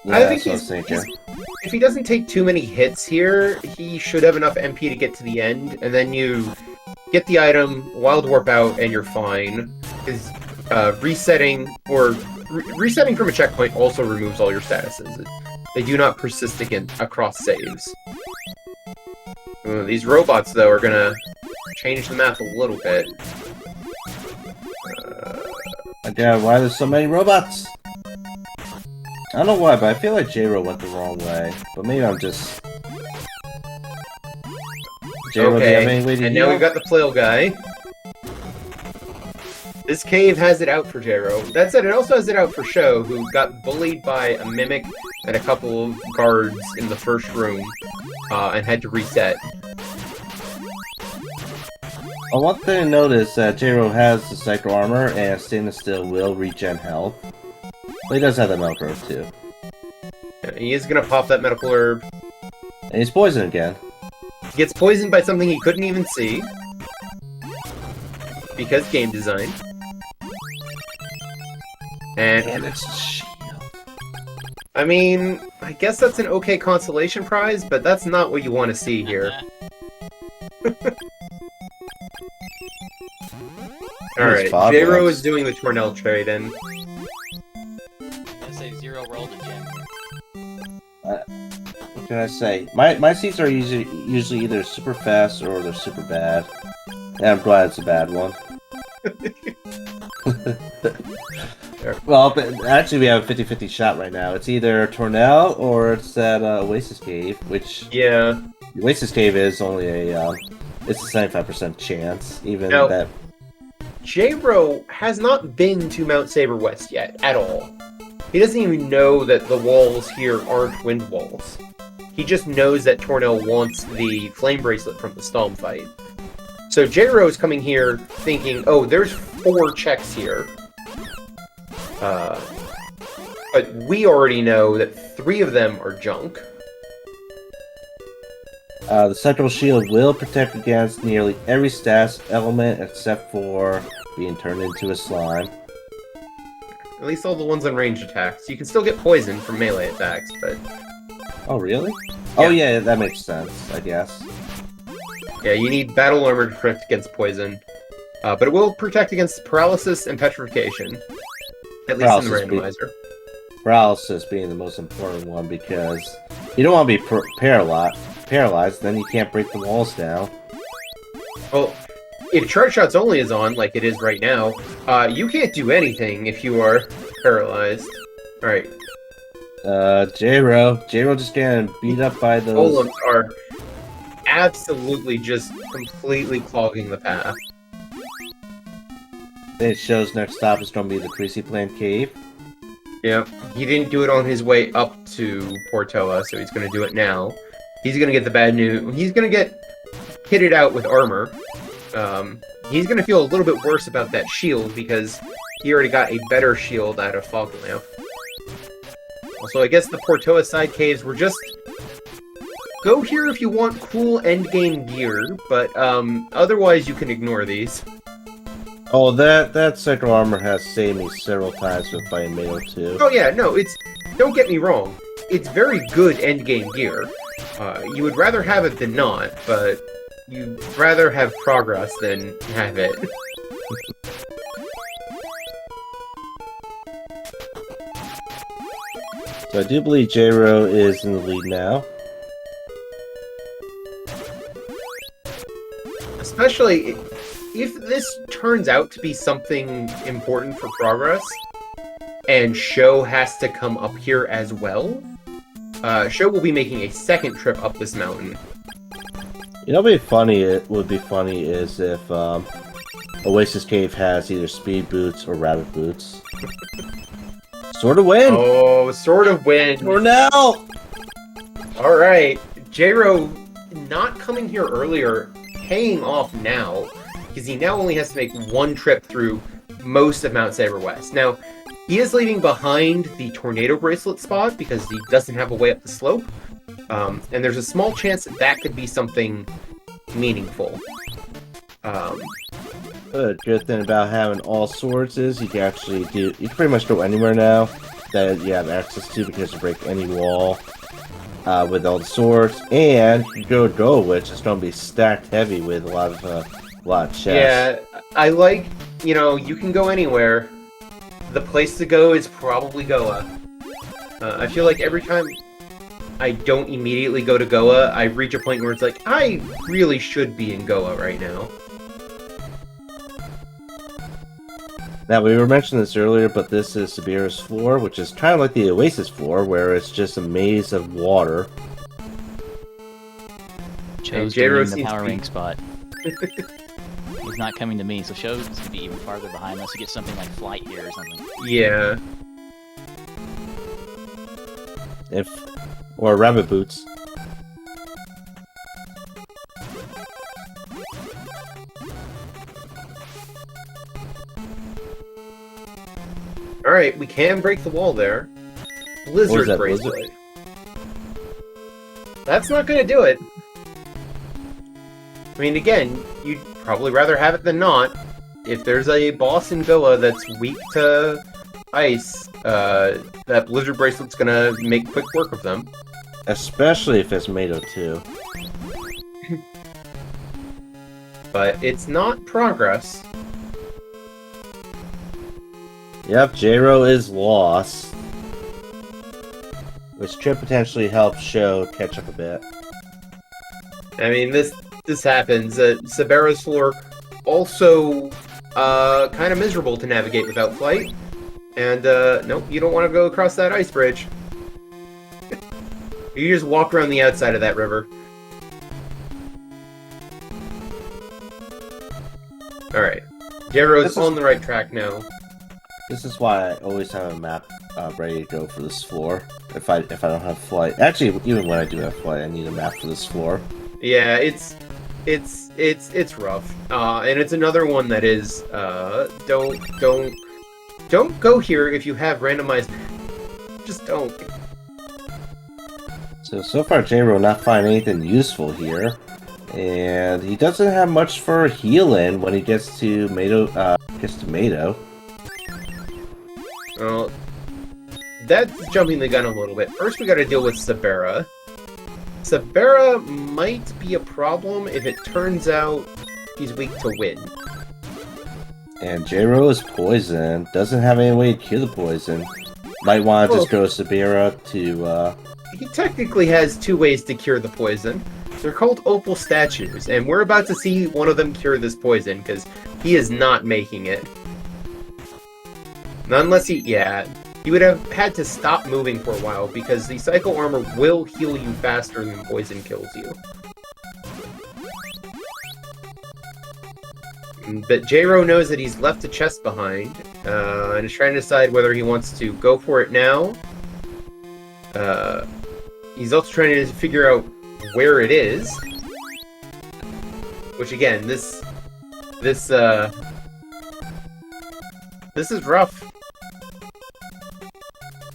Speaker 1: Yeah,
Speaker 2: I think
Speaker 1: that's what I was thinking.
Speaker 2: if he doesn't take too many hits here, he should have enough MP to get to the end, and then you get the item, Wild Warp out, and you're fine. Because resetting from a checkpoint also removes all your statuses. They do not persist across saves. These robots, though, are gonna change the math a little bit.
Speaker 1: God, why there's so many robots? I don't know why, but I feel like J-Ro went the wrong way. But maybe I'm just... J-Ro, do you have any way to
Speaker 2: and
Speaker 1: heal?
Speaker 2: now we've got the flail guy. This cave has it out for J-Ro. That said, it also has it out for Sho, who got bullied by a Mimic and a couple of guards in the first room, and had to reset.
Speaker 1: One thing to note is that J-Ro has the Psycho Armor, and Stainless Steel will regen health. But he does have the Milk Herb, too.
Speaker 2: Yeah, he is gonna pop that medical herb.
Speaker 1: And he's poisoned again.
Speaker 2: He gets poisoned by something he couldn't even see. Because game design. And
Speaker 1: it's shield.
Speaker 2: I mean, I guess that's an okay consolation prize, but that's not what you want to see here. Alright, J-Ro is doing the Tornell trade, and...
Speaker 3: I say Zero rolled a gem.
Speaker 1: What can I say? My seeds are usually either super fast or they're super bad. And I'm glad it's a bad one. Well, but actually we have a 50-50 shot right now. It's either Tornell or it's that Oasis Cave, which...
Speaker 2: Yeah.
Speaker 1: The Oasis Cave is only a... it's a 75% chance, even
Speaker 2: Now,
Speaker 1: that...
Speaker 2: J-Ro has not been to Mount Saber West yet, at all. He doesn't even know that the walls here aren't wind walls. He just knows that Tornell wants the flame bracelet from the Storm fight. So J-Ro is coming here thinking, oh, there's 4 checks here. But we already know that 3 of them are junk.
Speaker 1: The central shield will protect against nearly every status element except for being turned into a slime.
Speaker 2: At least all the ones on ranged attacks. You can still get poisoned from melee attacks, but...
Speaker 1: Oh, really? Oh, yeah, that makes sense, I guess.
Speaker 2: Yeah, you need battle armor to protect against poison. But it will protect against paralysis and petrification. At least in the randomizer.
Speaker 1: Paralysis being the most important one because you don't want to be paralyzed, then you can't break the walls down.
Speaker 2: Well, if Charge Shots Only is on, like it is right now, you can't do anything if you are paralyzed. Alright.
Speaker 1: J-Row just getting beat up by those...
Speaker 2: Golems are absolutely just completely clogging the path.
Speaker 1: It shows next stop is going to be the Creasy Plant Cave.
Speaker 2: Yeah, he didn't do it on his way up to Portoa, so he's going to do it now. He's going to get the bad news. He's going to get kitted out with armor. He's going to feel a little bit worse about that shield because he already got a better shield out of Fog Lamp. Also, I guess the Portoa side caves were just... Go here if you want cool endgame gear, but otherwise you can ignore these.
Speaker 1: Oh, that second armor has saved me several times with fighting Mato 2.
Speaker 2: Oh yeah, no, it's... Don't get me wrong. It's very good endgame gear. You would rather have it than not, but you'd rather have progress than have it.
Speaker 1: So I do believe J-Row is in the lead now.
Speaker 2: Especially if this turns out to be something important for progress, and Sho has to come up here as well, Sho will be making a second trip up this mountain.
Speaker 1: You know what would be funny is if Oasis Cave has either speed boots or rabbit boots. Sword of Wind!
Speaker 2: Oh, Sword of Wind!
Speaker 1: Cornell!
Speaker 2: Alright, J-Row not coming here earlier, paying off now, because he now only has to make one trip through most of Mount Saber West. Now, he is leaving behind the Tornado Bracelet spot because he doesn't have a way up the slope, and there's a small chance that that could be something meaningful.
Speaker 1: The good thing about having all swords is you can pretty much go anywhere now that you have access to because you break any wall with all the swords, and you go which is going to be stacked heavy with a lot of chests.
Speaker 2: Yeah, I like, you can go anywhere. The place to go is probably Goa. I feel like every time I don't immediately go to Goa, I reach a point where it's like, I really should be in Goa right now.
Speaker 1: Now, we were mentioning this earlier, but this is Sabira's floor, which is kind of like the Oasis floor, where it's just a maze of water.
Speaker 3: Cho's doing the power ring spot. He's not coming to me, so Sho's going to be even farther behind unless he gets something like flight here or something.
Speaker 2: Yeah.
Speaker 1: Or rabbit boots.
Speaker 2: Alright, we can break the wall there. Blizzard
Speaker 1: that,
Speaker 2: Bracelet.
Speaker 1: Blizzard?
Speaker 2: That's not gonna do it. I mean, again, you'd probably rather have it than not. If there's a boss in Goa that's weak to ice, that Blizzard Bracelet's gonna make quick work of them.
Speaker 1: Especially if it's Mato 2.
Speaker 2: But it's not progress.
Speaker 1: Yep, J-Row is lost. Which could potentially help Sho catch up a bit.
Speaker 2: I mean, this happens. Sabera's floor also kind of miserable to navigate without flight. And, nope, you don't want to go across that ice bridge. You just walk around the outside of that river. Alright. J-Row's on the right track now.
Speaker 1: This is why I always have a map ready to go for this floor. If I don't have flight. Actually, even when I do have flight, I need a map for this floor.
Speaker 2: Yeah, it's rough. And it's another one that is, don't go here if you have randomized... Just don't.
Speaker 1: So far, J-Ro not finding anything useful here. And he doesn't have much for healing when he gets to Mato.
Speaker 2: Well, that's jumping the gun a little bit. First, we gotta deal with Sabera. Sabera might be a problem if it turns out he's weak to wind.
Speaker 1: And J-Ro is poisoned. Doesn't have any way to cure the poison. Might want to just go Sabera to,
Speaker 2: He technically has two ways to cure the poison. They're called opal statues, and we're about to see one of them cure this poison, because he is not making it. Not unless he would have had to stop moving for a while, because the Cycle Armor will heal you faster than poison kills you. But J-Ro knows that he's left a chest behind, and is trying to decide whether he wants to go for it now. He's also trying to figure out where it is. Which again, this is rough.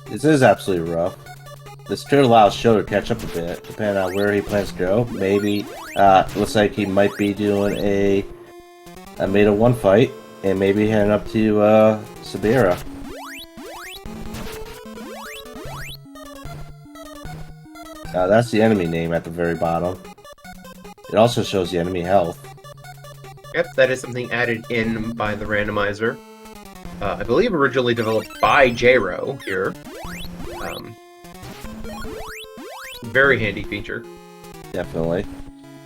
Speaker 1: This is absolutely rough. This could allow Sho to catch up a bit, depending on where he plans to go. Maybe, looks like he might be doing a Mato 1 fight, and maybe heading up to Sabera. That's the enemy name at the very bottom. It also shows the enemy health.
Speaker 2: Yep, that is something added in by the randomizer. I believe originally developed by J-Ro here. Very handy feature.
Speaker 1: Definitely.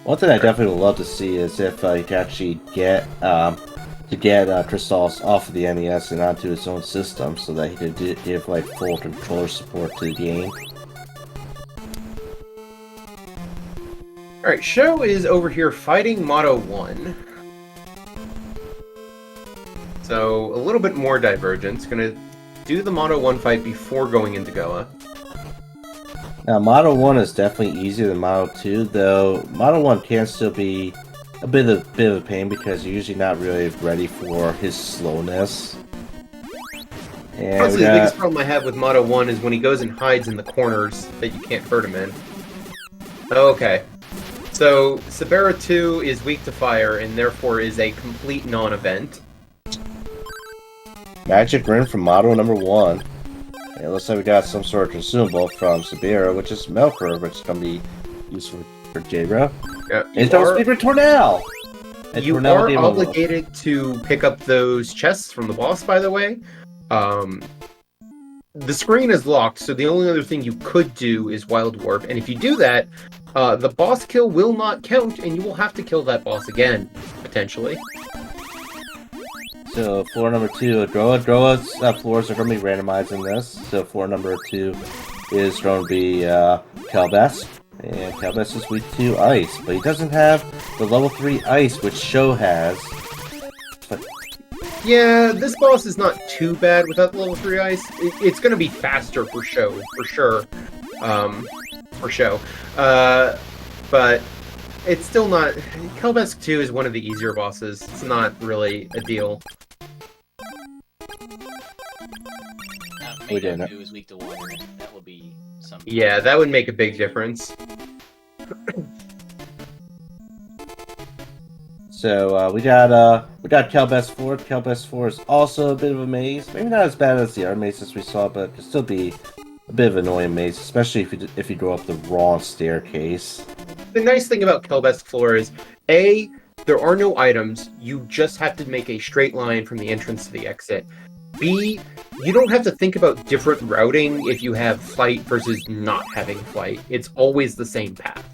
Speaker 1: One thing I definitely would love to see is if you can actually get Crystalis off of the NES and onto his own system, so that he could give like full controller support to the game.
Speaker 2: Alright, Sho is over here fighting Mato 1. So, a little bit more divergence. Gonna do the Mato 1 fight before going into Goa.
Speaker 1: Now, Mato 1 is definitely easier than Mato 2, though Mato 1 can still be a bit of a pain because you're usually not really ready for his slowness. And
Speaker 2: Honestly, the biggest problem I have with Mato 1 is when he goes and hides in the corners that you can't hurt him in. Okay. So, Sabera 2 is weak to fire, and therefore is a complete non-event.
Speaker 1: Magic Ring from Mato number 1. And it looks like we got some sort of consumable from Sabera, which is Melkor, which is going to be useful for J-Ro.
Speaker 2: Yeah,
Speaker 1: And don't speak for Tornell! And
Speaker 2: You
Speaker 1: Tornell
Speaker 2: are
Speaker 1: gave him a little-
Speaker 2: obligated to pick up those chests from the boss, by the way. The screen is locked, so the only other thing you could do is Wild Warp, and if you do that, the boss kill will not count, and you will have to kill that boss again, potentially.
Speaker 1: So, floor number 2, Droa's floors are going to be randomized in this. So, floor number 2 is going to be Kelbest. And Kelbest is weak to ice, but he doesn't have the level 3 ice, which Sho has.
Speaker 2: Yeah, this boss is not too bad without the level 3 ice. It's going to be faster for Sho, for sure. But it's still not... Kelbest 2 is one of the easier bosses. It's not really a deal.
Speaker 1: We didn't.
Speaker 3: Mato 2 is weak to water. That would be something.
Speaker 2: Yeah, that would make a big difference.
Speaker 1: So, we got Kelbest 4. Kelbest 4 is also a bit of a maze. Maybe not as bad as the other mazes we saw, but it could still be a bit of an annoying maze, especially if you go up the wrong staircase.
Speaker 2: The nice thing about Kelbest floor is, A, there are no items, you just have to make a straight line from the entrance to the exit. B, you don't have to think about different routing if you have flight versus not having flight. It's always the same path.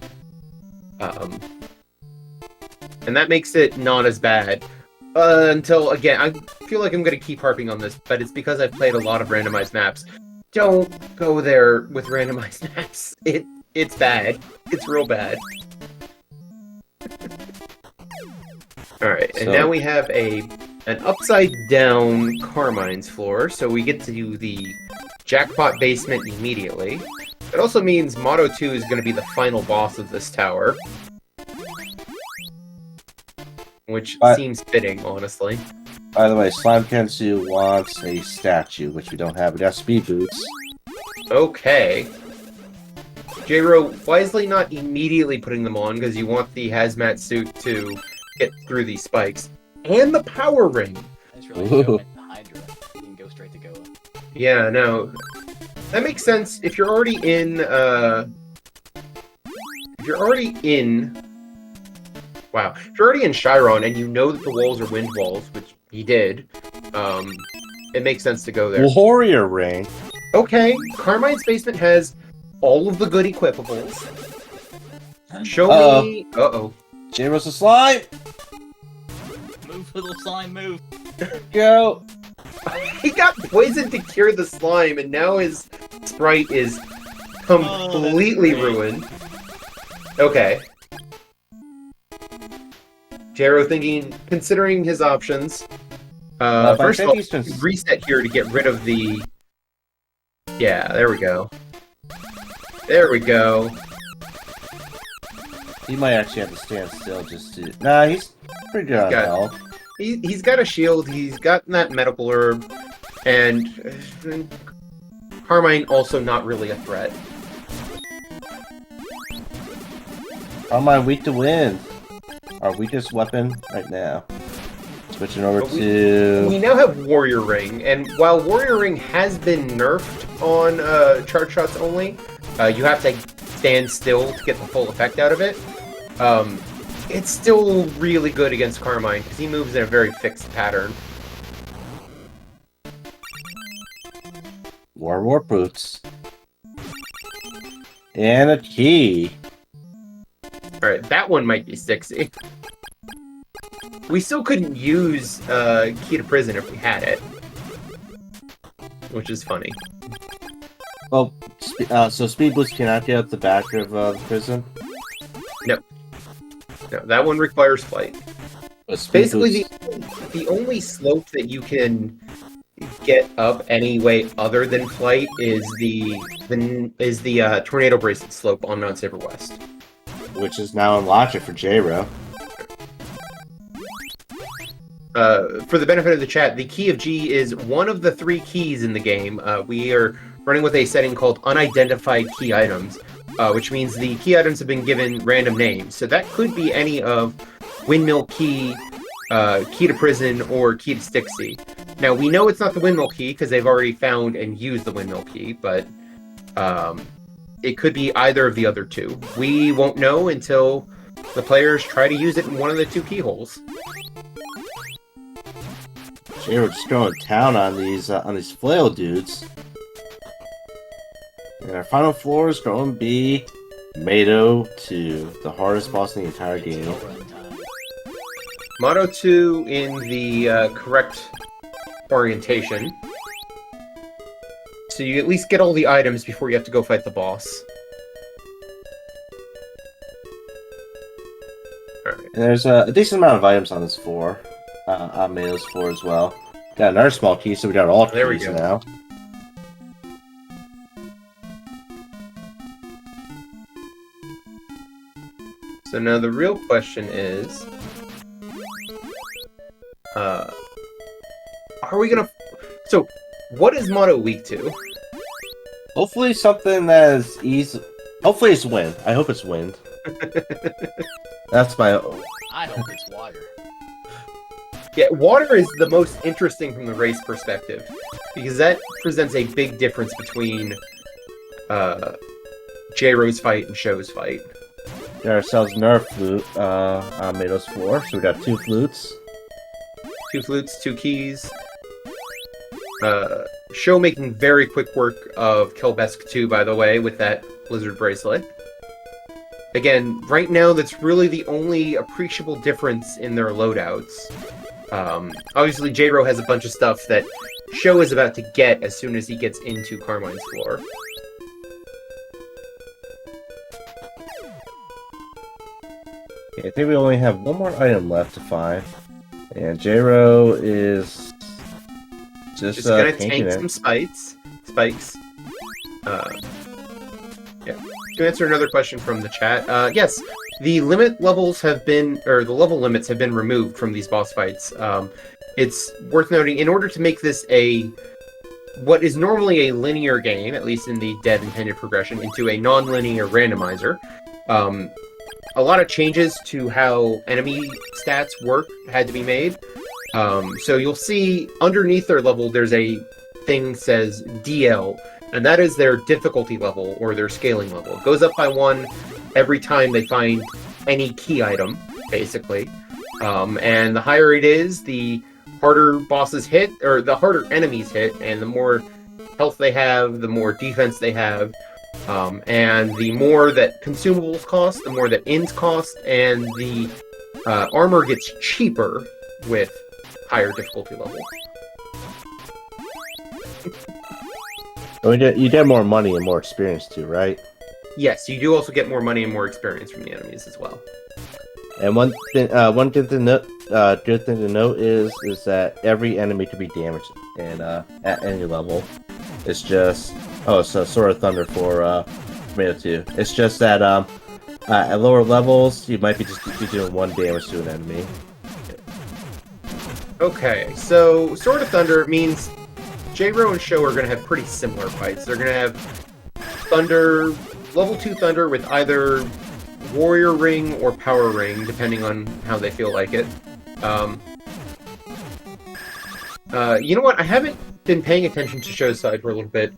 Speaker 2: And that makes it not as bad. Until, again, I feel like I'm going to keep harping on this, but it's because I've played a lot of randomized maps. Don't go there with randomized maps. It's bad. It's real bad. Alright, and now we have an upside-down Carmine's floor, so we get to do the jackpot basement immediately. It also means Mato 2 is going to be the final boss of this tower. Which seems fitting, honestly.
Speaker 1: By the way, Slime Kensu wants a statue, which we don't have. We got speed boots.
Speaker 2: Okay. J-Ro wisely not immediately putting them on because you want the hazmat suit to get through these spikes. And the power ring!
Speaker 3: That's really showing the Hydra. You can go straight to Goa.
Speaker 2: Yeah, no. That makes sense. If you're already in, Wow. If you're already in Chiron and you know that the walls are wind walls, which he did, it makes sense to go there.
Speaker 1: Warrior ring.
Speaker 2: Okay, Carmine's basement has all of the good equipables. Show me... Uh-oh.
Speaker 1: J-Ro's a slime.
Speaker 3: Move, little slime, move.
Speaker 1: Go.
Speaker 2: He got poisoned to cure the slime, and now his sprite is completely ruined. Okay. J-Ro considering his options. First of all, reset here to get rid of the... Yeah, there we go. There we go.
Speaker 1: He might actually have to stand still just to... Nah, he's pretty good on health.
Speaker 2: He's got a shield, he's got that medical herb, and Carmine also not really a threat.
Speaker 1: Carmine weak to wind. Our weakest weapon right now. Switching over to...
Speaker 2: We now have Warrior Ring, and while Warrior Ring has been nerfed on charge shots only, you have to stand still to get the full effect out of it. It's still really good against Carmine, because he moves in a very fixed pattern.
Speaker 1: Warp boots. And a key.
Speaker 2: Alright, that one might be 60. We still couldn't use Key to Prison if we had it. Which is funny.
Speaker 1: Well, so Speed Boost cannot get out the back of the prison?
Speaker 2: No. No, that one requires flight. Basically, the only slope that you can get up any way other than flight is the Tornado Bracelet slope on Mount Saber West.
Speaker 1: Which is now unlocked for J-Ro.
Speaker 2: For the benefit of the chat, the Key of G is one of the 3 keys in the game. We are running with a setting called Unidentified Key Items, which means the key items have been given random names. So that could be any of Windmill Key, Key to Prison, or Key to Stixie. Now, we know it's not the Windmill Key because they've already found and used the Windmill Key, but it could be either of the other 2. We won't know until the players try to use it in one of the 2 keyholes.
Speaker 1: J-Ro just going to town on these flail dudes. And our final floor is going to be Mado 2, the hardest boss in the entire game.
Speaker 2: Mado 2 in the correct orientation. So you at least get all the items before you have to go fight the boss. Alright.
Speaker 1: And there's a decent amount of items on this floor. On Mado's floor as well. Got another small key, so we got all keys now.
Speaker 2: So now the real question is... are we gonna... So, what is Mado weak to?
Speaker 1: Hopefully something that is easy... Hopefully it's wind. I hope it's wind. That's my...
Speaker 3: I hope it's water.
Speaker 2: Yeah, water is the most interesting from the race perspective, because that presents a big difference between J-Ro's fight and Sho's fight.
Speaker 1: Got ourselves Nerf flute on Mado's floor, so we got 2 flutes.
Speaker 2: 2 flutes, 2 keys. Sho making very quick work of Kelbesk 2, by the way, with that Blizzard Bracelet. Again, right now, that's really the only appreciable difference in their loadouts. Obviously, J-Ro has a bunch of stuff that Sho is about to get as soon as he gets into Carmine's floor.
Speaker 1: Okay, I think we only have one more item left to find. And J-Ro is just
Speaker 2: gonna tank some spikes. Yeah. To answer another question from the chat, yes, the level limits have been removed from these boss fights. It's worth noting, in order to make this a what is normally a linear game, at least in the dead intended progression, into a non-linear randomizer. A lot of changes to how enemy stats work had to be made. So you'll see underneath their level, there's a thing that says DL, and that is their difficulty level or their scaling level. It goes up by 1 every time they find any key item, basically. And the higher it is, the harder bosses hit, or the harder enemies hit, and the more health they have, the more defense they have. And the more that consumables cost, the more that ins cost, and the armor gets cheaper with higher difficulty level.
Speaker 1: You get more money and more experience too, right?
Speaker 2: Yes, you do also get more money and more experience from the enemies as well.
Speaker 1: And one good thing to note is that every enemy can be damaged and at any level. It's just so Sword of Thunder for Tomato 2. It's just that at lower levels you might be doing 1 damage to an enemy.
Speaker 2: Okay, so Sword of Thunder means J-Ro and Sho are going to have pretty similar fights. They're going to have Thunder, level 2 Thunder with either Warrior Ring or Power Ring, depending on how they feel like it. You know what? I haven't been paying attention to Sho's side for a little bit.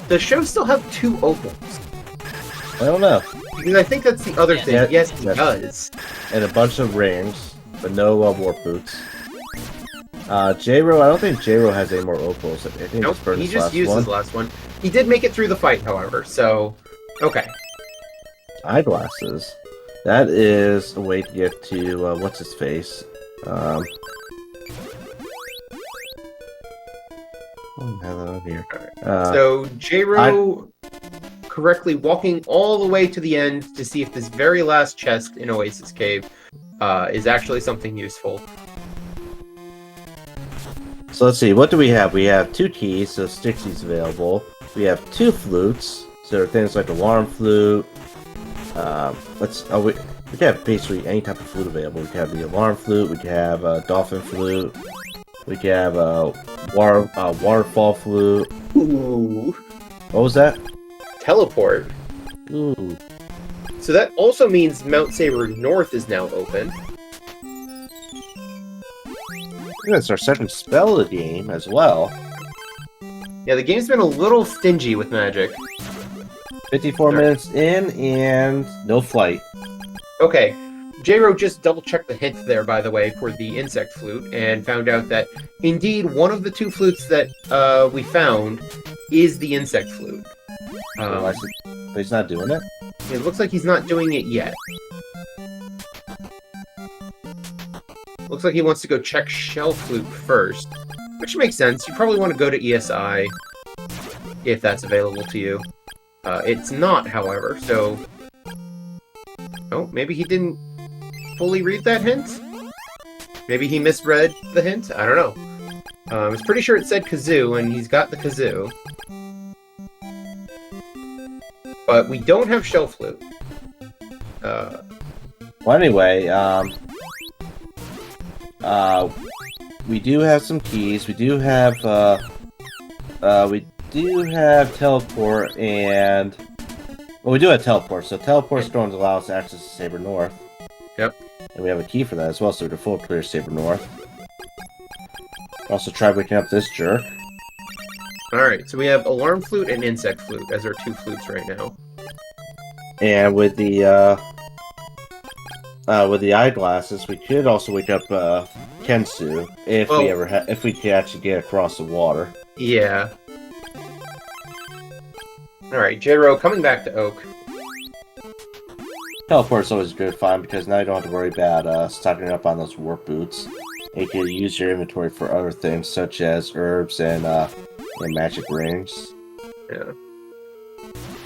Speaker 2: Does Sho still have 2 opals?
Speaker 1: I don't know.
Speaker 2: Because I think that's the other thing.
Speaker 1: Yeah,
Speaker 2: yes, he does.
Speaker 1: And a bunch of rings, but no warp boots. J-Ro, I don't think J-Ro has any more opals. I think
Speaker 2: Nope, he just used his last one. He did make it through the fight, however, so... Okay.
Speaker 1: Eyeglasses. That is a way to get to, what's-his-face. Oh, I have that on here.
Speaker 2: So, J-Ro correctly walking all the way to the end to see if this very last chest in Oasis Cave is actually something useful.
Speaker 1: So let's see, what do we have? We have 2 keys, so Stixie's available. We have 2 flutes, so there are things like alarm flute. We could have basically any type of flute available. We could have the alarm flute, we could have a dolphin flute, we could have a waterfall flute.
Speaker 2: Ooh.
Speaker 1: What was that?
Speaker 2: Teleport.
Speaker 1: Ooh.
Speaker 2: So that also means Mount Saber North is now open.
Speaker 1: That's our second spell of the game as well.
Speaker 2: Yeah, the game's been a little stingy with magic.
Speaker 1: 54 minutes in and no flight.
Speaker 2: Okay, J-Ro just double-checked the hint there, by the way, for the insect flute, and found out that, indeed, one of the 2 flutes that we found is the insect flute.
Speaker 1: But he's not doing it?
Speaker 2: It looks like he's not doing it yet. Looks like he wants to go check Shell Flute first, which makes sense. You probably want to go to ESI if that's available to you. It's not, however, so... Oh, maybe he didn't fully read that hint? Maybe he misread the hint? I don't know. I was pretty sure it said kazoo, and he's got the kazoo. But we don't have Shell Flute.
Speaker 1: Well, anyway, we do have some keys. We do have teleport, and well, we do have teleport. So teleport's going to allow us to access Saber North.
Speaker 2: Yep.
Speaker 1: And we have a key for that as well, so we can full clear Saber North. Also, try waking up this jerk.
Speaker 2: Alright, so we have Alarm Flute and Insect Flute as our 2 flutes right now.
Speaker 1: And with the eyeglasses, we could also wake up Kensu if we could actually get across the water.
Speaker 2: Yeah. Alright, J-Ro, coming back to Oak.
Speaker 1: Teleport's always a good find because now you don't have to worry about stocking up on those warp boots. And you can use your inventory for other things such as herbs and magic rings.
Speaker 2: Yeah.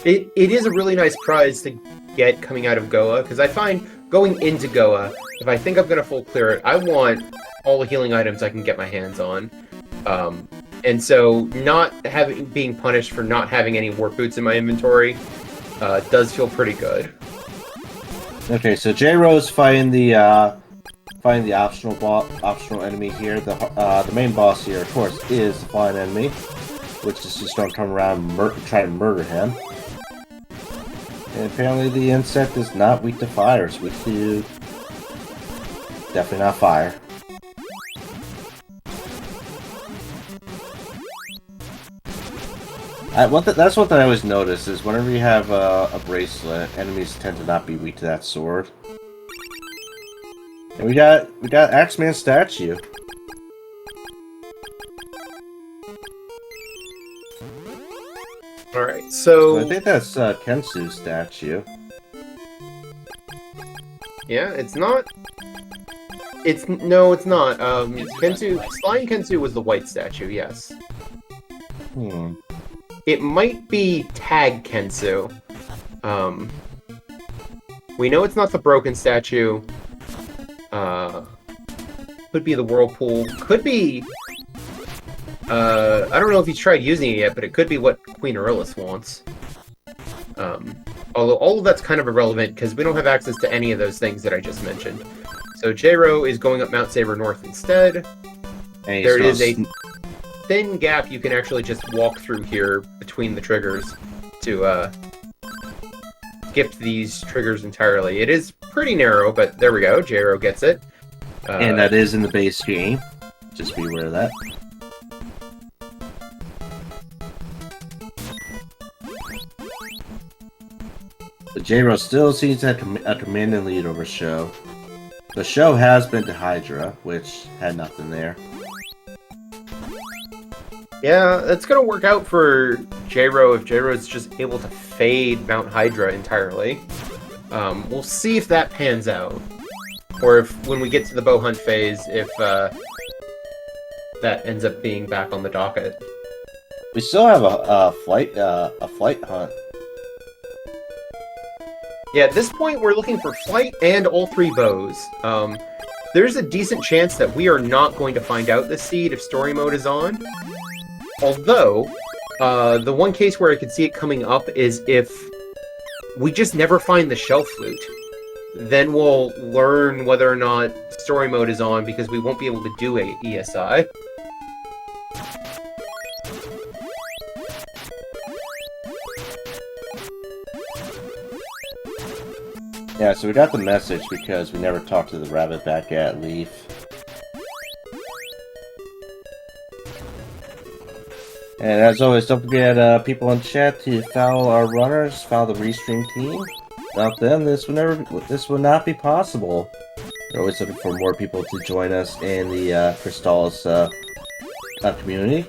Speaker 2: It is a really nice prize to get coming out of Goa, because I find going into Goa, if I think I'm going to full clear it, I want all the healing items I can get my hands on. And so not being punished for not having any warp boots in my inventory does feel pretty good.
Speaker 1: Okay, so J-Ro's fighting the optional enemy here. The main boss here, of course, is the flying enemy. which is just don't turn around and try to murder him. And apparently the insect is not weak to fire, it's weak to... definitely not fire. That's one thing I always notice, is whenever you have a bracelet, enemies tend to not be weak to that sword. And we got Axeman statue.
Speaker 2: Alright, so...
Speaker 1: I think that's Kensu's statue.
Speaker 2: Yeah, it's not... No, it's not. Kensu... Flying Kensu was the white statue, yes.
Speaker 1: Hmm.
Speaker 2: It might be Tag Kensu. We know it's not the broken statue. Could be the whirlpool. Could be... I don't know if he's tried using it yet, but it could be what Queen Aurelius wants. Although all of that's kind of irrelevant, because we don't have access to any of those things that I just mentioned. So J-Ro is going up Mount Saber North instead. There is a thin gap you can actually just walk through here between the triggers to skip these triggers entirely. It is pretty narrow, but there we go. J-Ro gets it.
Speaker 1: And that is in the base game. Just be aware of that. But J-Ro still seems to have a commanding lead over Sho. The Sho has been to Hydra, which had nothing there.
Speaker 2: Yeah, that's gonna work out for J-Ro if J-Ro is just able to fade Mount Hydra entirely. We'll see if that pans out. Or if, when we get to the bow hunt phase, if that ends up being back on the docket.
Speaker 1: We still have a flight hunt.
Speaker 2: Yeah, at this point, we're looking for flight and all three bows. There's a decent chance that we are not going to find out this seed if story mode is on. Although, the one case where I could see it coming up is if we just never find the shell flute. Then we'll learn whether or not story mode is on because we won't be able to do a ESI.
Speaker 1: Yeah, so we got the message because we never talked to the rabbit back at Leaf. And as always, don't forget people in chat to follow our runners, follow the Restream team. Without them, this would not be possible. We're always looking for more people to join us in the Crystalis community.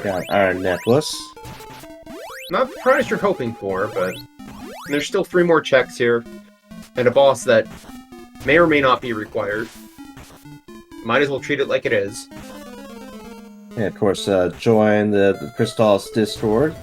Speaker 1: Got an iron necklace.
Speaker 2: Not the prize you're hoping for, but there's still 3 more checks here, and a boss that may or may not be required. Might as well treat it like it is.
Speaker 1: And of course, join the Crystalis Discord.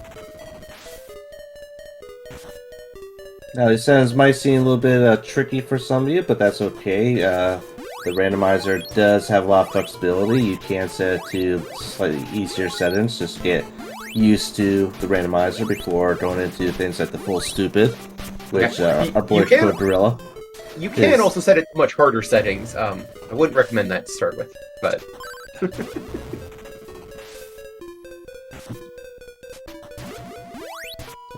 Speaker 1: Now, these settings might seem a little bit tricky for some of you, but that's okay. The randomizer does have a lot of flexibility. You can set it to slightly easier settings, just get used to the randomizer before going into things like the full stupid, which our boy Code Gorilla.
Speaker 2: You can also set it to much harder settings. I wouldn't recommend that to start with, but...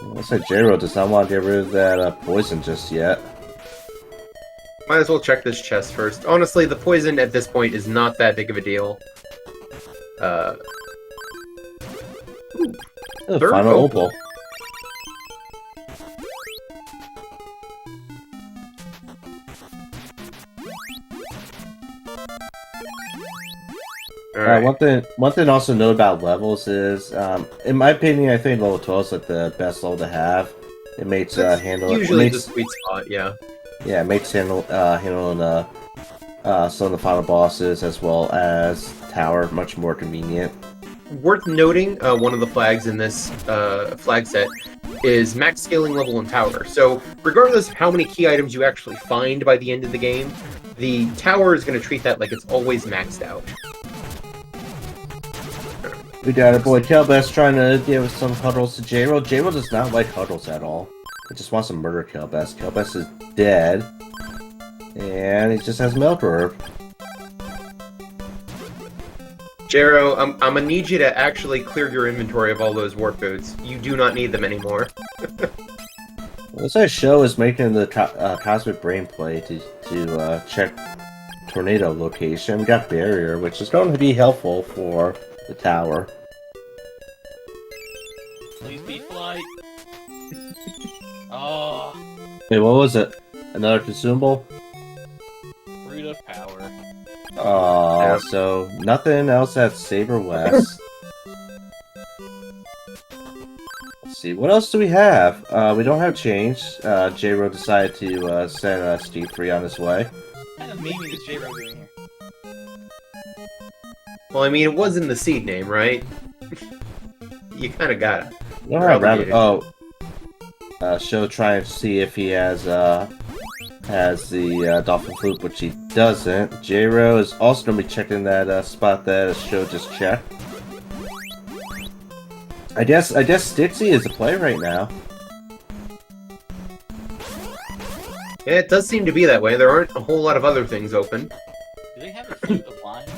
Speaker 1: Looks like J-Ro does not want to get rid of that poison just yet.
Speaker 2: Might as well check this chest first. Honestly, the poison at this point is not that big of a deal.
Speaker 1: The final opal.
Speaker 2: Right.
Speaker 1: One thing also to note about levels is, in my opinion, I think level 12 is like the best level to have. It makes handling
Speaker 2: usually the sweet spot, yeah.
Speaker 1: Yeah, it makes handling some of the final bosses as well as tower much more convenient.
Speaker 2: Worth noting, one of the flags in this flag set is max scaling level in tower. So regardless of how many key items you actually find by the end of the game, the tower is going to treat that like it's always maxed out.
Speaker 1: We got our boy Kelbest trying to give some huddles to J-Ro. J-Ro does not like huddles at all. He just wants to murder Kelbest. Kelbest is dead. And he just has Milk Herb.
Speaker 2: Jero, I'm gonna need you to actually clear your inventory of all those warp boots. You do not need them anymore.
Speaker 1: Looks like Sho is making the Cosmic Brain play to check tornado location. We got barrier, which is going to be helpful for the tower.
Speaker 3: Please be flight. Oh,
Speaker 1: Hey, what was it? Another consumable?
Speaker 3: root of power.
Speaker 1: Oh,
Speaker 2: Yeah.
Speaker 1: so nothing else at Saber West. Let's see, what else do we have? We don't have change. J-Ro decided to send Steve Free on his way.
Speaker 3: What kind of memeing is J-Ro doing here?
Speaker 2: Well, I mean, it was in the seed name, right? You kind of got it.
Speaker 1: We don't have rabbit. Oh, Sho trying to see if he has the dolphin flute, which he doesn't. J-Ro is also going to be checking that spot that Sho just checked. I guess Stixie is the play right now.
Speaker 2: Yeah, it does seem to be that way. There aren't a whole lot of other things open.
Speaker 3: Do they have a flute of lime?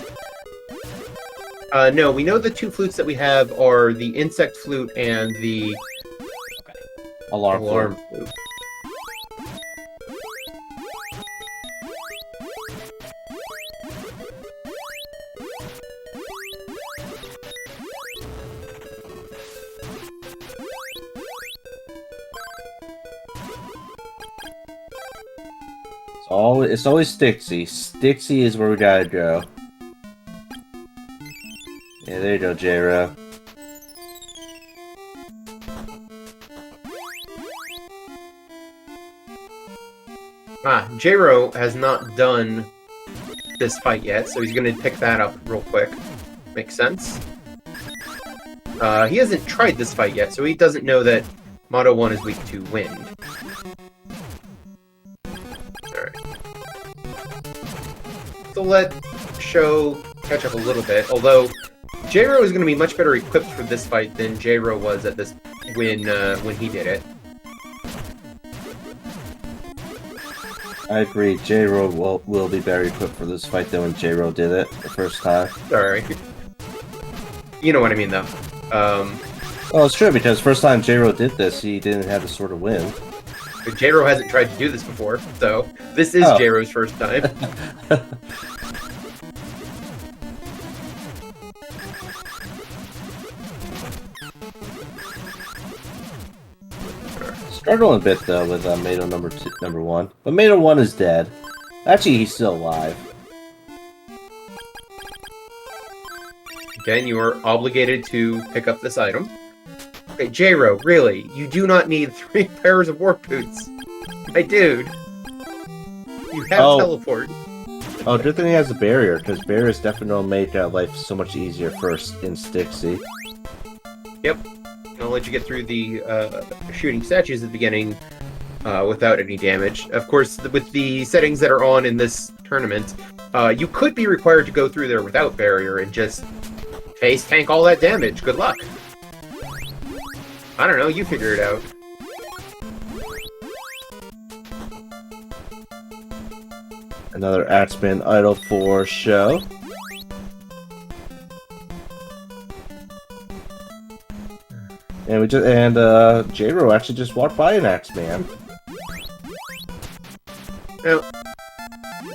Speaker 2: No, we know the two flutes that we have are the insect flute and the
Speaker 1: Alarm
Speaker 2: alarm
Speaker 1: flute.
Speaker 2: flute.
Speaker 1: It's always Stixie. Stixie is where we gotta go. Yeah, there you go, J-Ro.
Speaker 2: J-Ro has not done this fight yet, so he's going to pick that up real quick. Makes sense. He hasn't tried this fight yet, so he doesn't know that Moto 1 is weak to wind. Alright. So let Sho catch up a little bit, although J-Ro is going to be much better equipped for this fight than J-Ro was at this when he did it.
Speaker 1: I agree. J-Ro will be better equipped for this fight than when J-Ro did it the first time.
Speaker 2: Sorry. You know what I mean, though.
Speaker 1: Well, it's true, because first time J-Ro did this, he didn't have the sort of win.
Speaker 2: But J-Ro hasn't tried to do this before, so this is J-Ro's first time.
Speaker 1: Struggling a bit, though, with Mato number 1. But Mato 1 is dead. Actually, he's still alive.
Speaker 2: Again, you are obligated to pick up this item. Okay, J-Ro, really, you do not need 3 pairs of warp boots. My dude. You have teleport.
Speaker 1: Oh, good thing he has a barrier, because barriers definitely make life so much easier first in Stixie.
Speaker 2: Yep. I'll let you get through the shooting statues at the beginning without any damage. Of course, with the settings that are on in this tournament, you could be required to go through there without barrier and just face tank all that damage. Good luck. I don't know, you figure it out.
Speaker 1: Another Axeman idol for Sho. And J-Ro actually just walked by an Axeman.
Speaker 2: Now,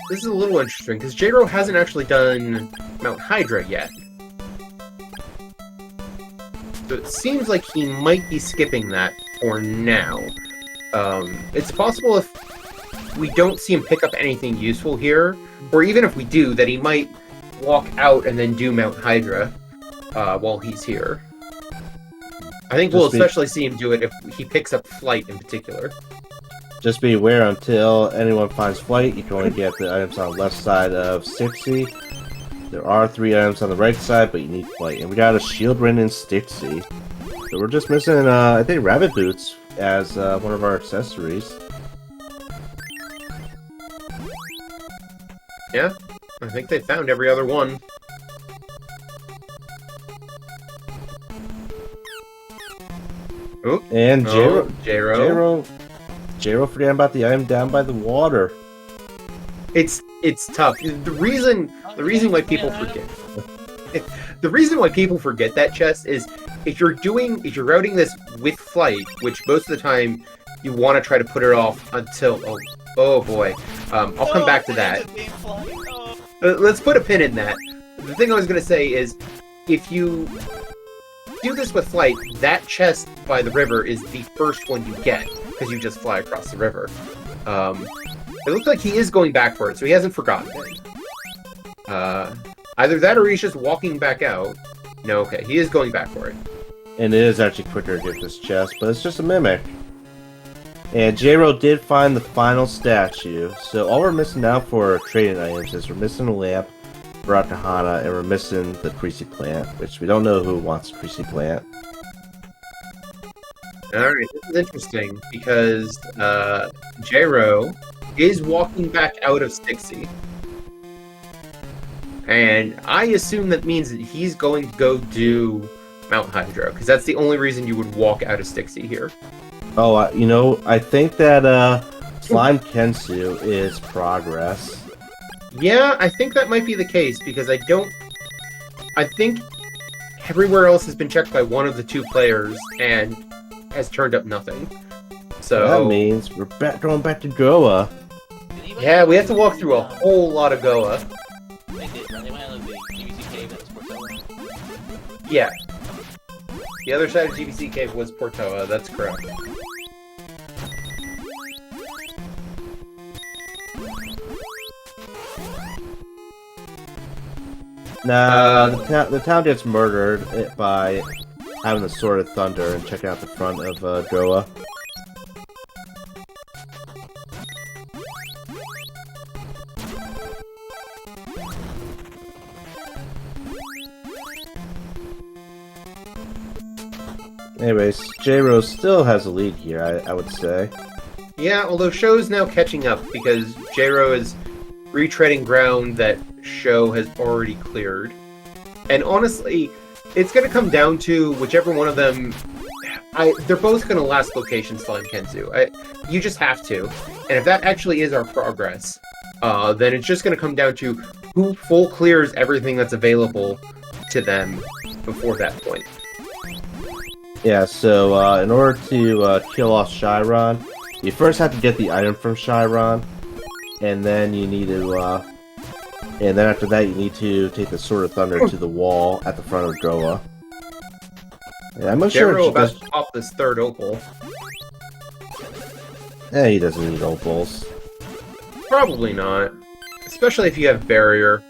Speaker 2: this is a little interesting, because J-Ro hasn't actually done Mount Hydra yet. So it seems like he might be skipping that for now. It's possible if we don't see him pick up anything useful here, or even if we do, that he might walk out and then do Mount Hydra while he's here. I think we'll especially see him do it if he picks up Flight in particular.
Speaker 1: Just be aware, until anyone finds Flight, you can only get the items on the left side of Stixie. There are 3 items on the right side, but you need Flight. And we got a Shield Rin in Stixie. So we're just missing, I think, Rabbit Boots as one of our accessories.
Speaker 2: Yeah, I think they found every other one. Oop.
Speaker 1: And
Speaker 2: J-Ro.
Speaker 1: J-Ro forgetting about the item down by the water.
Speaker 2: It's tough. The reason why people forget. The reason why people forget that chest is if you're routing this with flight, which most of the time you want to try to put it off until oh boy, I'll come back to that. Let's put a pin in that. The thing I was gonna say is if you do this with flight, that chest by the river is the first one you get because you just fly across the river. It looks like he is going back for it, so he hasn't forgotten it. Either that or he's just walking back out. No, okay, he is going back for it.
Speaker 1: And it is actually quicker to get this chest, but it's just a mimic. And J-Ro did find the final statue, so all we're missing now for trading items is we're missing a lamp for Akahana, and we're missing the Creasy plant, which we don't know who wants the Creasy plant.
Speaker 2: Alright, this is interesting, because J-Ro is walking back out of Stixie. And I assume that means that he's going to go do Mount Hydro, because that's the only reason you would walk out of Stixie here.
Speaker 1: Oh, you know, I think that Slime Kensu is progress.
Speaker 2: Yeah, I think that might be the case, because I think everywhere else has been checked by one of the two players, and has turned up nothing. So
Speaker 1: that means we're going back to Goa.
Speaker 2: Yeah, we have to walk through a whole lot of Goa.
Speaker 3: They did, right? They went out of the GBC cave that was Portoa.
Speaker 2: Yeah. The other side of GBC cave was Portoa, that's correct.
Speaker 1: Nah, the town gets murdered by having the Sword of Thunder and checking out the front of Goa. Anyways, J-Ro still has a lead here, I would say.
Speaker 2: Yeah, although Sho's now catching up because J-Ro is retreading ground that Sho has already cleared. And honestly, it's going to come down to whichever one of them... they're both going to last location Slime Kensu. You just have to. And if that actually is our progress, then it's just going to come down to who full clears everything that's available to them before that point.
Speaker 1: Yeah, so in order to kill off Chiron, you first have to get the item from Chiron, and then you need to, and then after that you need to take the Sword of Thunder to the wall at the front of Goa. Yeah, I'm not sure
Speaker 2: J-Ro
Speaker 1: if
Speaker 2: about to pop this third opal.
Speaker 1: He doesn't need opals.
Speaker 2: Probably not. Especially if you have barrier.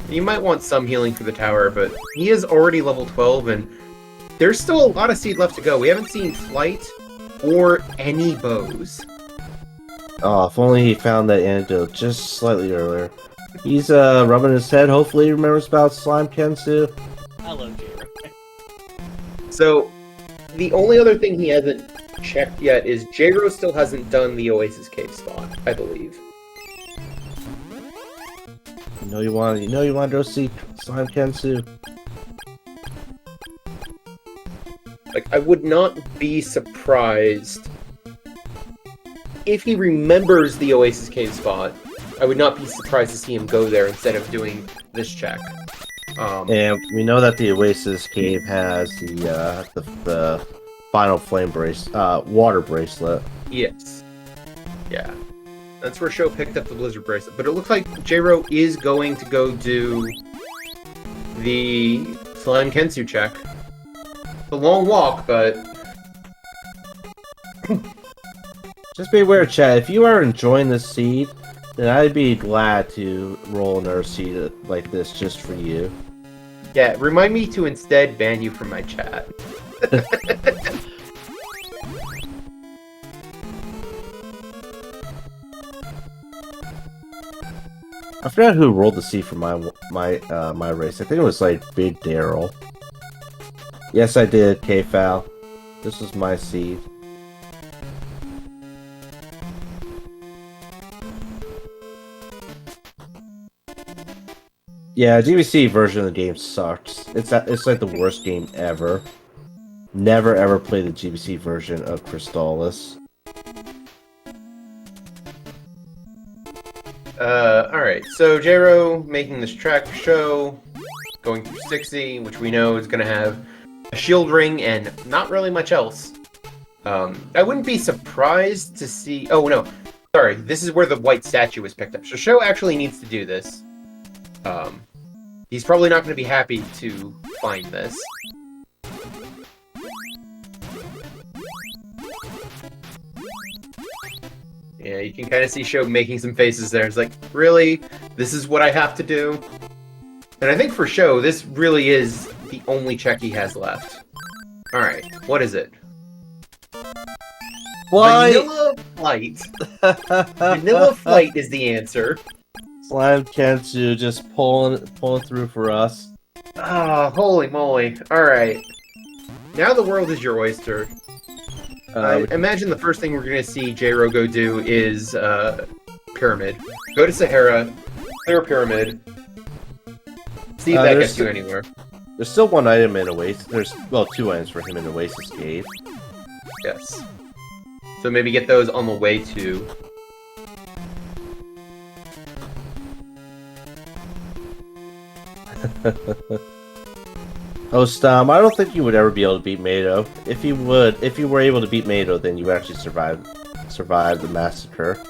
Speaker 2: You might want some healing for the tower, but he is already level 12, and there's still a lot of seed left to go. We haven't seen flight or any bows.
Speaker 1: Oh, if only he found that antidote just slightly earlier. He's rubbing his head. Hopefully he remembers about Slime Kensu.
Speaker 3: I love J-Ro.
Speaker 2: So, the only other thing he hasn't checked yet is J-Ro still hasn't done the Oasis Cave spot, I believe.
Speaker 1: You know you want to go see Slime Kensu.
Speaker 2: Like, I would not be surprised if he remembers the Oasis Cave spot. I would not be surprised to see him go there instead of doing this check.
Speaker 1: And we know that the Oasis Cave has the final flame water bracelet.
Speaker 2: Yes. Yeah. That's where Sho picked up the Blizzard bracelet. But it looks like J-Ro is going to go do the Slime Kensu check. It's a long walk, but...
Speaker 1: Just be aware, chat, if you are enjoying this seed, then I'd be glad to roll another seed like this just for you.
Speaker 2: Yeah, remind me to instead ban you from my chat.
Speaker 1: I forgot who rolled the seed for my race. I think it was like Big Daryl. Yes, I did, K-Foul. This was my seed. Yeah, GBC version of the game sucks. It's like the worst game ever. Never ever play the GBC version of Crystalis.
Speaker 2: Alright, so J-Ro making this track show. going through 60, which we know is going to have a shield ring and not really much else. I wouldn't be surprised to see... Oh, no. Sorry, this is where the white statue was picked up. So Sho actually needs to do this. He's probably not going to be happy to find this. Yeah, you can kind of see Sho making some faces there. It's like, really? This is what I have to do? And I think for Sho, this really is the only check he has left. Alright, what is it?
Speaker 1: Flight!
Speaker 2: Vanilla Flight. Vanilla Flight is the answer.
Speaker 1: Slime Kensu just pulling through for us.
Speaker 2: Ah, holy moly. Alright. Now the world is your oyster. I imagine the first thing we're going to see J-Ro go do is Pyramid. Go to Sahara, clear Pyramid. See if that gets you anywhere.
Speaker 1: There's still one item in Oasis. There's, well, 2 items for him in Oasis Cave.
Speaker 2: Yes. So maybe get those on the way to...
Speaker 1: Oh, Stom, I don't think you would ever be able to beat Mado. If you were able to beat Mado, then you actually survive the massacre.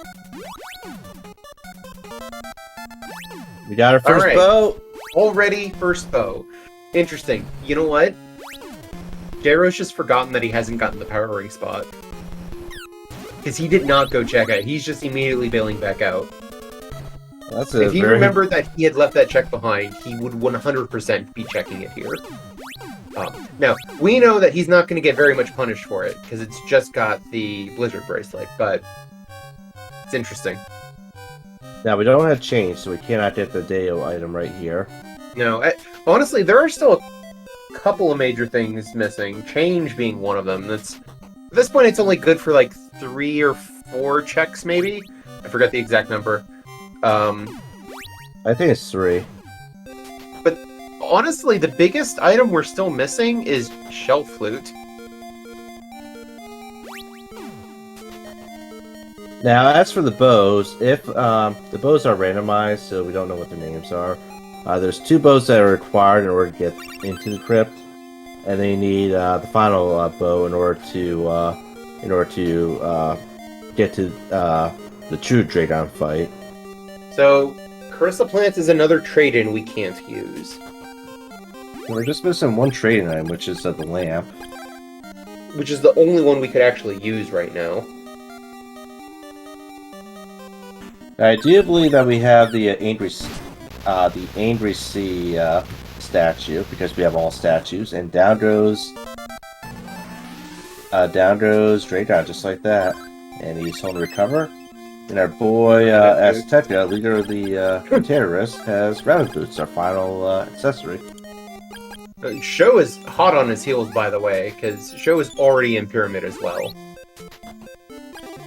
Speaker 1: We got our first bow!
Speaker 2: Already first bow. Interesting. You know what? J-Ro's just forgotten that he hasn't gotten the power ring spot. Because he did not go check it. He's just immediately bailing back out. If he remembered that he had left that check behind, he would 100% be checking it here. Now, we know that he's not going to get very much punished for it, because it's just got the Blizzard Bracelet, but it's interesting.
Speaker 1: Now, we don't have change, so we cannot get the Deo item right here.
Speaker 2: No, honestly, there are still a couple of major things missing, change being one of them. At this point, it's only good for like 3 or 4 checks, maybe? I forgot the exact number.
Speaker 1: I think it's 3.
Speaker 2: But honestly, the biggest item we're still missing is Shell Flute.
Speaker 1: Now, as for the bows, if the bows are randomized, so we don't know what their names are, there's 2 bows that are required in order to get into the crypt, and then you need the final bow in order to get to the true Dragon fight.
Speaker 2: So, Carissa Plant is another trade-in we can't use.
Speaker 1: We're just missing one trade-in item, which is the lamp.
Speaker 2: Which is the only one we could actually use right now.
Speaker 1: I do believe that we have the Angry Sea statue, because we have all statues, and down goes Dragon, just like that. And he's home to recover. And our boy Azteca, leader of the terrorists, has rabbit boots, our final accessory.
Speaker 2: Sho is hot on his heels, by the way, because Sho is already in Pyramid as well.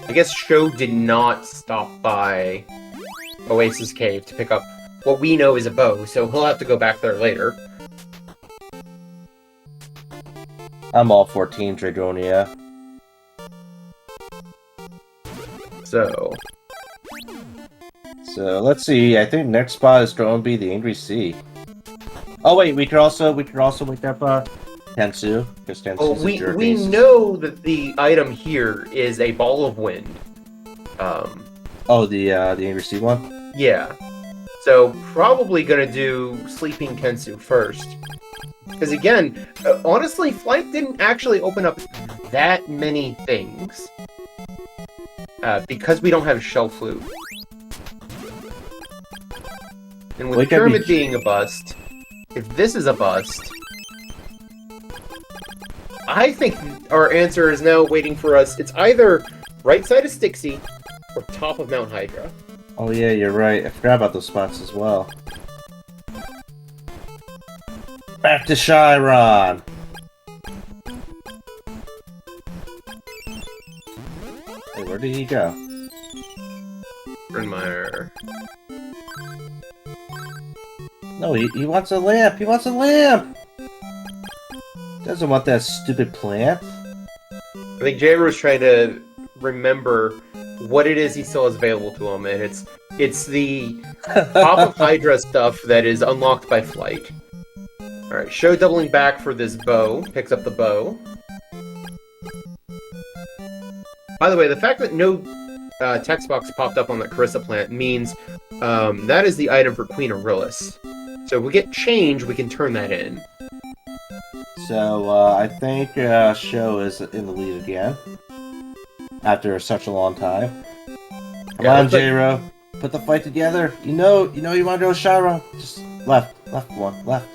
Speaker 2: I guess Sho did not stop by Oasis Cave to pick up what we know is a bow, so he'll have to go back there later.
Speaker 1: I'm all 14 Dragonia.
Speaker 2: So
Speaker 1: let's see. I think next spot is going to be the Angry Sea. Oh wait, we could also wake up Kensu, because Kensu's a jerk.
Speaker 2: We know that the item here is a ball of wind.
Speaker 1: Oh, the Angry Sea one.
Speaker 2: Yeah. So probably gonna do Sleeping Kensu first, because again, honestly, Flight didn't actually open up that many things. Because we don't have Shell Flute. And with Pyramid being a bust, if this is a bust, I think our answer is now waiting for us. It's either right side of Stixie or top of Mount Hydra.
Speaker 1: Oh yeah, you're right. I forgot about those spots as well. Back to Chiron! Hey, where did he go?
Speaker 2: Brynmeyer.
Speaker 1: No, he wants a lamp! He wants a lamp! Doesn't want that stupid plant.
Speaker 2: I think J-Ro's trying to remember what it is he still has available to him, and it's the top of Hydra stuff that is unlocked by Flight. Alright, Sho doubling back for this bow. Picks up the bow. By the way, the fact that no text box popped up on that Carissa plant means that is the item for Queen Arillis. So if we get change, we can turn that in.
Speaker 1: So, I think Sho is in the lead again. After such a long time. Come on, J-Ro. Put the fight together. You know you want to go Shiro. Just left one, left.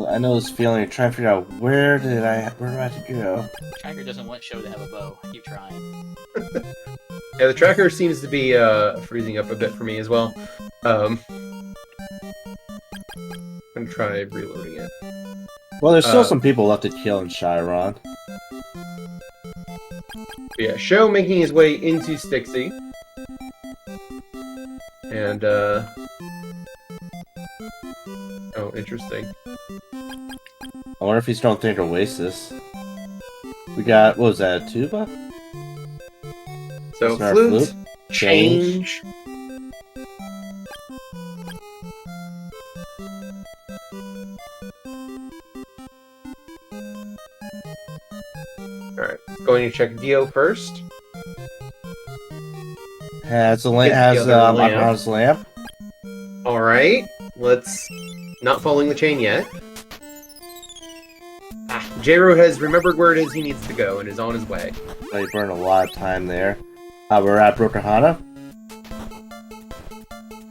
Speaker 1: I know this feeling. You're trying to figure out where do I have to go.
Speaker 3: Tracker doesn't want Sho to have a bow. I keep trying.
Speaker 2: Yeah, the tracker seems to be freezing up a bit for me as well. I'm gonna try reloading it.
Speaker 1: Well, there's still some people left to kill in Chiron.
Speaker 2: Yeah, Sho making his way into Stixie. And, oh, interesting.
Speaker 1: I wonder if he's trying to think Oasis. We got, what was that, a tuba?
Speaker 2: So,
Speaker 1: That's our
Speaker 2: flute,
Speaker 1: flute.
Speaker 2: change. Alright, going to check Dio first.
Speaker 1: Has a
Speaker 2: Gets the other lamp.
Speaker 1: Macaron's lamp.
Speaker 2: Alright, let's... Not following the chain yet. J-Ro has remembered where it is he needs to go and is on his way.
Speaker 1: So he burned a lot of time there. We're at Brookahana.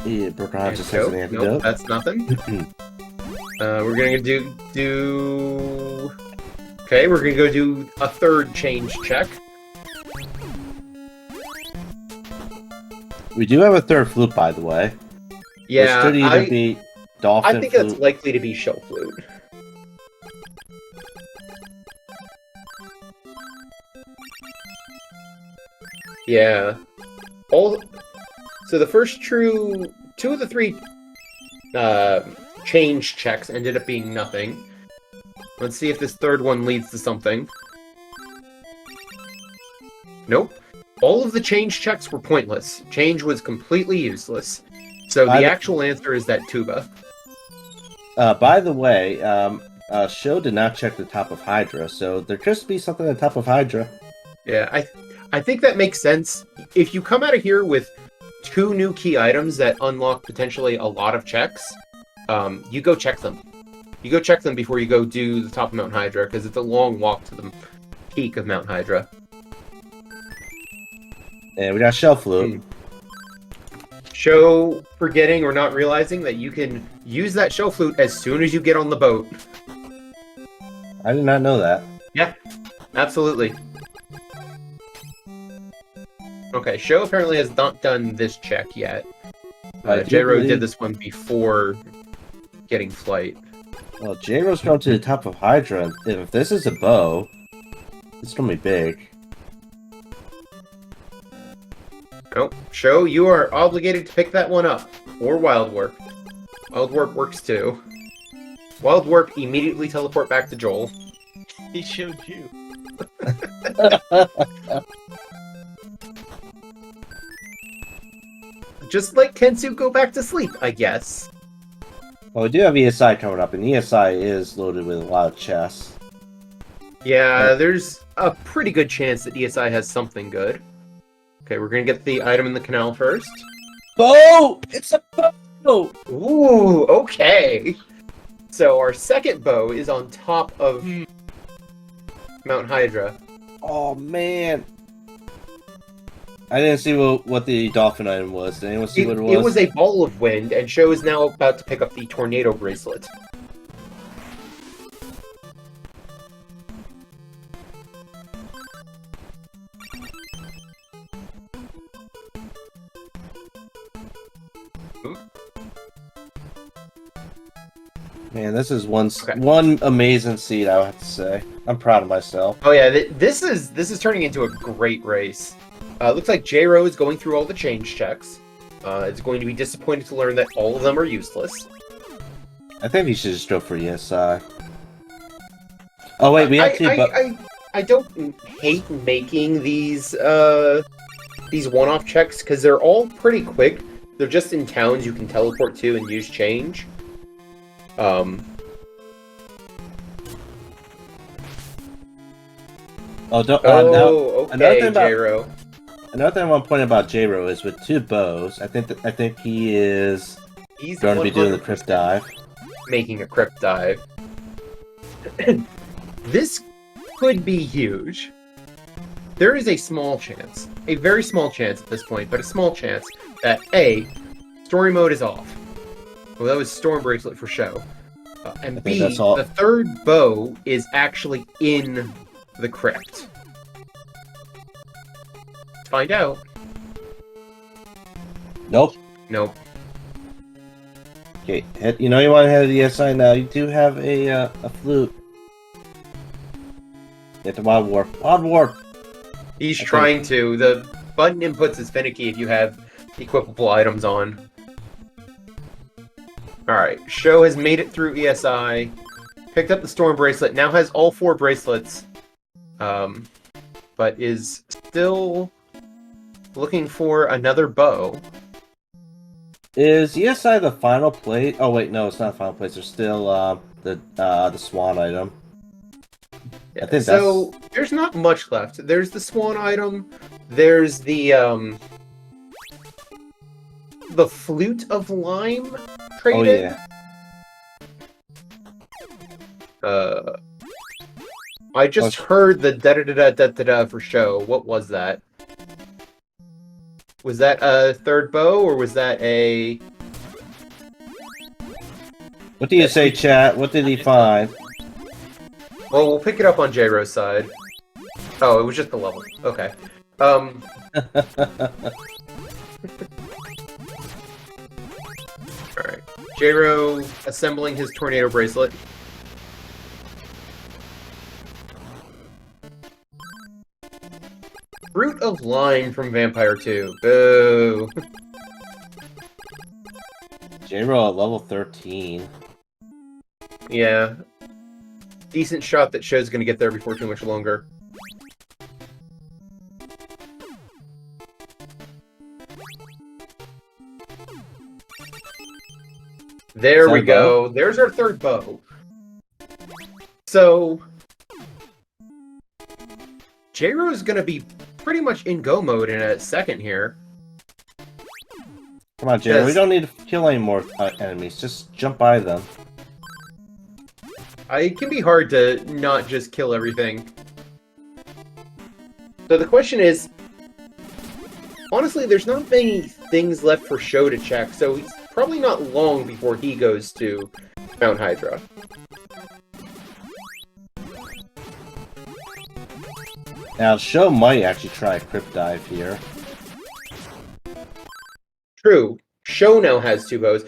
Speaker 1: Yeah, Brookahana just has an antidote.
Speaker 2: Nope, that's nothing. We're gonna do... Okay, we're gonna go do a third change check.
Speaker 1: We do have a third flute, by the way.
Speaker 2: Yeah,
Speaker 1: This could either be Dolphin
Speaker 2: I think
Speaker 1: flute.
Speaker 2: that's likely to be Show Flute. Yeah. So the first two of the three change checks ended up being nothing. Let's see if this third one leads to something. Nope. All of the change checks were pointless. Change was completely useless. So the actual answer is that tuba.
Speaker 1: By the way, Sho did not check the top of Hydra, so there could be something at the top of Hydra.
Speaker 2: Yeah, I think that makes sense. If you come out of here with 2 new key items that unlock potentially a lot of checks, you go check them. You go check them before you go do the top of Mount Hydra, because it's a long walk to the peak of Mount Hydra.
Speaker 1: And we got Shell Flute.
Speaker 2: Show forgetting or not realizing that you can use that Show Flute as soon as you get on the boat.
Speaker 1: I did not know that.
Speaker 2: Yeah, absolutely. Okay, Show apparently has not done this check yet. J-Ro did this one before getting flight.
Speaker 1: Well, J-Ro's going to the top of Hydra. If this is a bow, it's going to be big.
Speaker 2: Nope. Show, you are obligated to pick that one up. Or Wild Warp. Wild Warp works too. Wild Warp immediately teleport back to Joel.
Speaker 3: He showed you.
Speaker 2: Just like Kensu go back to sleep, I guess.
Speaker 1: Well, we do have ESI coming up, and ESI is loaded with a lot of chests.
Speaker 2: Yeah, there's a pretty good chance that ESI has something good. Okay, we're gonna get the item in the canal first.
Speaker 1: Bow! It's a bow!
Speaker 2: Ooh, okay. So our second bow is on top of Mount Hydra.
Speaker 1: Oh, man. I didn't see what the dolphin item was. Did anyone see what it was?
Speaker 2: It was a ball of wind, and Sho is now about to pick up the tornado bracelet.
Speaker 1: Man, this is one amazing seed, I would have to say. I'm proud of myself.
Speaker 2: Oh yeah, this is turning into a great race. Looks like J-Ro is going through all the change checks. It's going to be disappointed to learn that all of them are useless.
Speaker 1: I think we should just go for ESI. Oh wait, we have to.
Speaker 2: I don't hate making these one-off checks because they're all pretty quick. they're just in towns you can teleport to and use change.
Speaker 1: Another
Speaker 2: okay,
Speaker 1: thing about
Speaker 2: J-Ro.
Speaker 1: another thing I want to point out about J-Ro is with 2 bows. I think he is
Speaker 2: He's
Speaker 1: going to be doing the
Speaker 2: 100%
Speaker 1: crypt dive.
Speaker 2: making a crypt dive. This could be huge. There is a small chance, a very small chance at this point, but a small chance that A, story mode is off. Well, that was Storm Bracelet for show. And B,
Speaker 1: that's all.
Speaker 2: the third bow is actually in the crypt. Let's find out.
Speaker 1: Nope.
Speaker 2: Nope.
Speaker 1: Okay, you know you want to have the SI now. You do have a flute. Get the Wild Warp. Wild Warp!
Speaker 2: He's trying to. The button inputs is finicky if you have equipable items on. Alright, Sho has made it through ESI, picked up the Storm Bracelet, now has all 4 bracelets, but is still looking for another bow.
Speaker 1: Is ESI the final place? Oh wait, no, it's not the final place. There's still the Swan item. I think
Speaker 2: so there's not much left. There's the Swan item. There's the Flute of Lime traded.
Speaker 1: Oh yeah.
Speaker 2: I just heard the da-da-da-da-da-da for show. What was that? Was that a third bow, or was that a...
Speaker 1: What do you say, chat? What did he find?
Speaker 2: Well, we'll pick it up on J-Ro's side. Oh, it was just the level. Okay. Alright. J-Ro assembling his tornado bracelet. Fruit of Lime from Vampire 2. Boo!
Speaker 1: J-Ro at level 13.
Speaker 2: Yeah. Decent shot that Sho's gonna get there before too much longer. There we go. There's our third bow. So... J-Ro is gonna be pretty much in go mode in a second here.
Speaker 1: Come on, J-Ro. We don't need to kill any more enemies. Just jump by them.
Speaker 2: It can be hard to not just kill everything. So the question is... Honestly, there's not many things left for Sho to check, so he's probably not long before he goes to Mount Hydra.
Speaker 1: Now, Sho might actually try a crypt dive here.
Speaker 2: True. Sho now has 2 bows.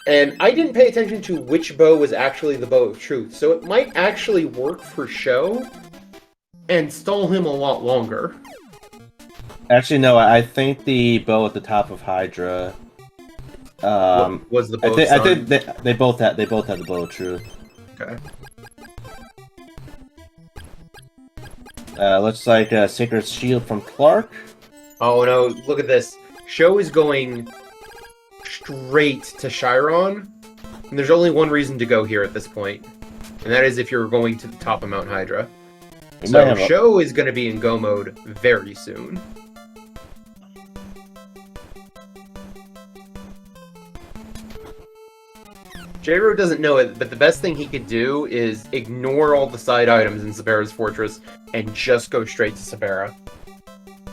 Speaker 2: And I didn't pay attention to which bow was actually the bow of truth, so it might actually work for Sho and stall him a lot longer.
Speaker 1: Actually, no, I think the bow at the top of Hydra...
Speaker 2: was the bow
Speaker 1: I think they both had the bow of truth.
Speaker 2: Okay.
Speaker 1: Looks like a Sacred Shield from Clark.
Speaker 2: Oh no, look at this. Sho is going straight to Chiron, and there's only one reason to go here at this point, and that is if you're going to the top of Mount Hydra. So Sho is going to be in go mode very soon. J-Ro doesn't know it, but the best thing he could do is ignore all the side items in Sabera's fortress and just go straight to Sabera.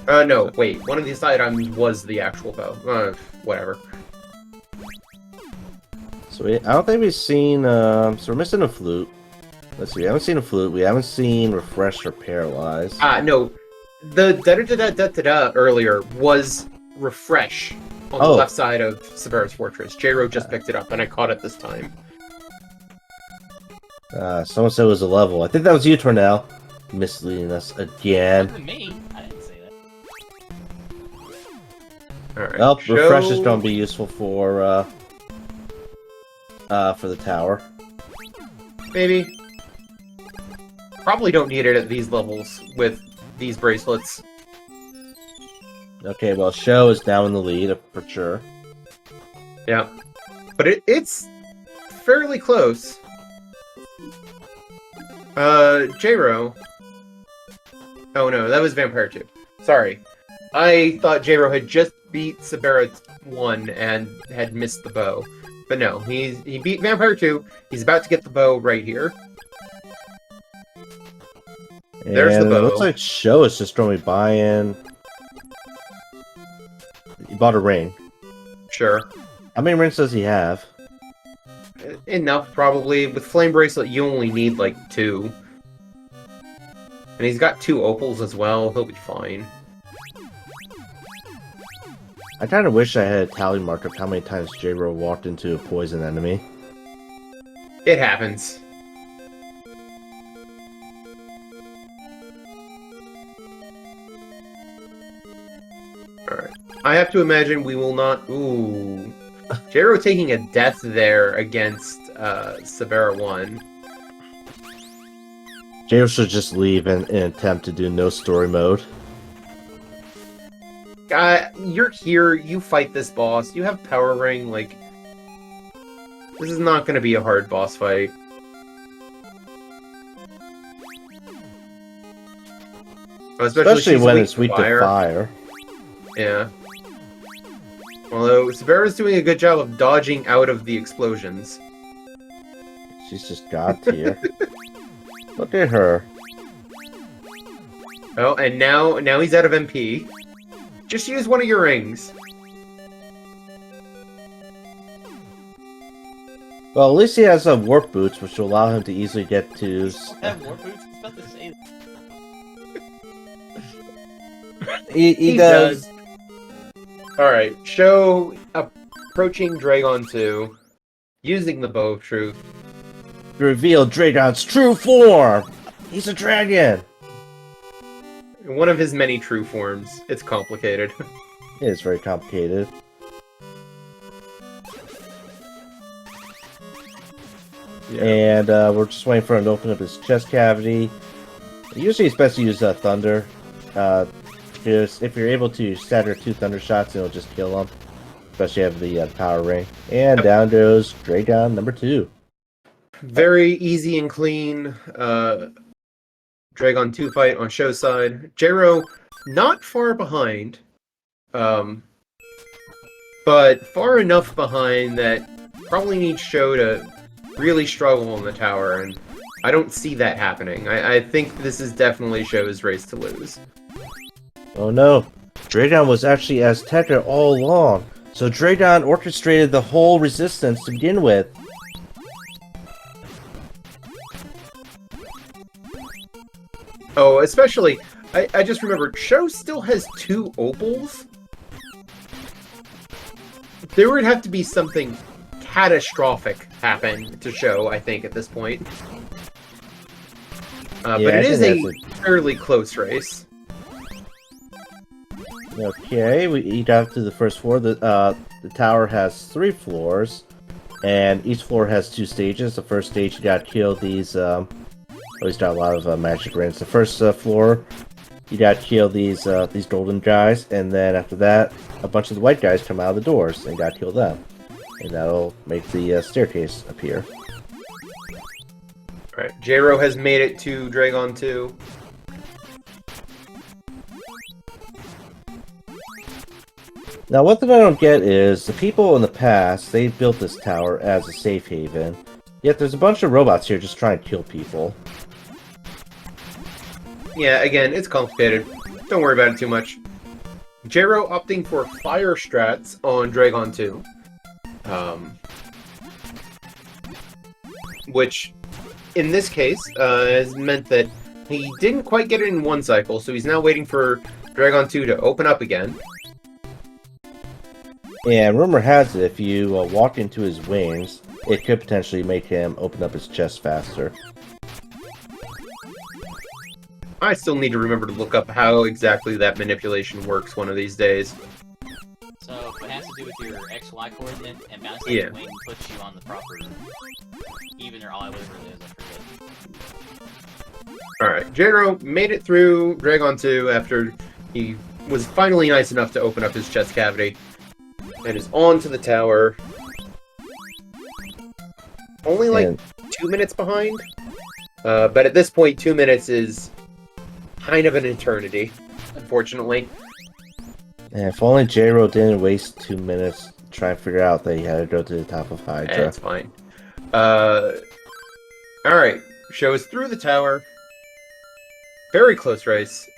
Speaker 2: No, wait. One of these side items was the actual bow. Whatever.
Speaker 1: So I don't think we've seen, so we're missing a flute. Let's see, we haven't seen a flute, we haven't seen Refresh or Paralyze.
Speaker 2: No. The da-da-da-da-da-da earlier was Refresh on the left side of Sabera's fortress. J-Ro just picked it up, and I caught it this time.
Speaker 1: Someone said it was a level. I think that was you, Tornell. Misleading us again.
Speaker 3: Wasn't me. I didn't say that.
Speaker 2: Alright.
Speaker 1: Well, Refresh is going to be useful for the tower.
Speaker 2: Maybe. Probably don't need it at these levels with these bracelets.
Speaker 1: Okay, well, Sho is now in the lead, for sure.
Speaker 2: Yeah. But it's fairly close. J-Ro. Oh no, that was Vampire 2. Sorry. I thought J-Ro had just beat Sabera 1 and had missed the bow. But no, he beat Vampire 2. He's about to get the bow right here. There's the bow.
Speaker 1: It looks like Sho is just throwing buy-in. He bought a ring.
Speaker 2: Sure.
Speaker 1: How many rings does he have?
Speaker 2: Enough, probably. With Flame Bracelet, you only need, like, 2. And he's got 2 opals as well. He'll be fine.
Speaker 1: I kind of wish I had a tally mark of how many times J-Ro walked into a poison enemy.
Speaker 2: It happens. Alright. I have to imagine we will not... Ooh. J-Ro taking a death there against Sabera 1.
Speaker 1: J-Ro should just leave and attempt to do no story mode.
Speaker 2: You're here, you fight this boss, you have Power Ring, like... This is not gonna be a hard boss fight.
Speaker 1: Especially when it's weak to fire.
Speaker 2: Yeah. Although, Sabera's doing a good job of dodging out of the explosions.
Speaker 1: She's just god tier. Look at her.
Speaker 2: Oh, and now he's out of MP. Just use one of your rings.
Speaker 1: Well, at least he has some warp boots, which will allow him to easily get to...
Speaker 3: Have warp boots? It's about to say
Speaker 1: he does.
Speaker 2: Alright, Sho approaching Dragon 2, using the Bow of Truth.
Speaker 1: Reveal Dragon's true form! He's a dragon!
Speaker 2: One of his many true forms. It's complicated.
Speaker 1: It is very complicated.
Speaker 2: Yeah.
Speaker 1: And we're just waiting for him to open up his chest cavity. Usually it's best to use Thunder. Because if you're able to scatter 2 Thunder shots, it'll just kill him. Especially if you have the Power Ring. And down goes Dragon number 2.
Speaker 2: Very easy and clean Dragon 2 fight on Sho's side. J-Ro not far behind. But far enough behind that probably needs Sho to really struggle in the tower, and I don't see that happening. I think this is definitely Sho's race to lose.
Speaker 1: Oh no, Dragon was actually Azteca all along, so Dragon orchestrated the whole resistance to begin with.
Speaker 2: Oh, especially, I just remembered, Sho still has 2 opals? There would have to be something catastrophic happen to Sho, I think, at this point. But it is a fairly close race.
Speaker 1: Okay, we got to the first floor. The tower has 3 floors, and each floor has 2 stages. The first stage, you gotta kill these, he's got a lot of magic rings. The first floor, you gotta kill these golden guys, and then after that, a bunch of the white guys come out of the doors, and you gotta kill them. And that'll make the staircase appear.
Speaker 2: Alright, J-Ro has made it to Dragon 2.
Speaker 1: Now, one thing I don't get is, the people in the past, they built this tower as a safe haven, yet there's a bunch of robots here just trying to kill people.
Speaker 2: Yeah, again, it's complicated. Don't worry about it too much. J-Ro opting for fire strats on Dragon 2. Which, in this case, has meant that he didn't quite get it in one cycle, so he's now waiting for Dragon 2 to open up again.
Speaker 1: And rumor has it, if you walk into his wings, it could potentially make him open up his chest faster.
Speaker 2: I still need to remember to look up how exactly that manipulation works one of these days.
Speaker 3: So it has to do with your XY coordinate, and bouncing the wing puts you on the proper even or odd, whatever it is, I forget.
Speaker 2: Alright, J-Ro made it through Dragon 2 after he was finally nice enough to open up his chest cavity. and is on to the tower. Only like
Speaker 1: And
Speaker 2: 2 minutes behind. But at this point, 2 minutes is kind of an eternity, unfortunately.
Speaker 1: if only J-Ro didn't waste 2 minutes trying to figure out that he had to go to the top of Hydra.
Speaker 2: That's fine. Alright. Sho is through the tower. Very close race.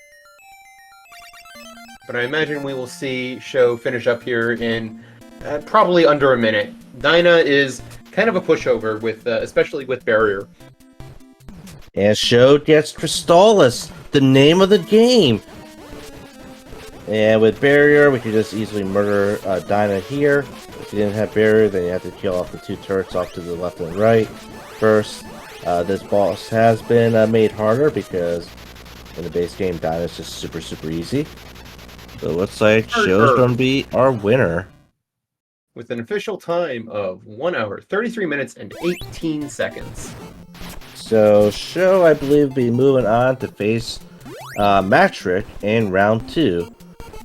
Speaker 2: But I imagine we will see Sho finish up here in probably under a minute. Dinah is kind of a pushover, with especially with Barrier.
Speaker 1: And Sho gets Crystalis, the name of the game. And with Barrier, we could just easily murder Dinah here. If you didn't have Barrier, then you have to kill off the 2 turrets off to the left and right first. This boss has been made harder because in the base game, Dinah is just super easy. So it looks like Sho's going to be our winner.
Speaker 2: With an official time of 1 hour, 33 minutes, and 18 seconds.
Speaker 1: So Sho, I believe, will be moving on to face Matrick in round 2.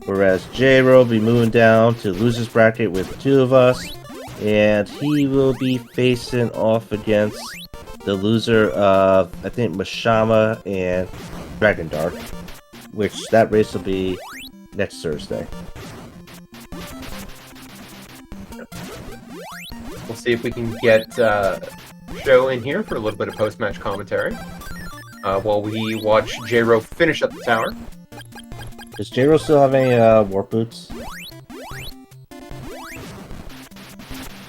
Speaker 1: Whereas J-Ro will be moving down to loser's bracket with 2 of us. And he will be facing off against the loser of, I think, Mashama and Dragon Dark. Which, that race will be next Thursday.
Speaker 2: We'll see if we can get Sho in here for a little bit of post-match commentary. While we watch J-Ro finish up the tower.
Speaker 1: Does J-Ro still have any warp boots?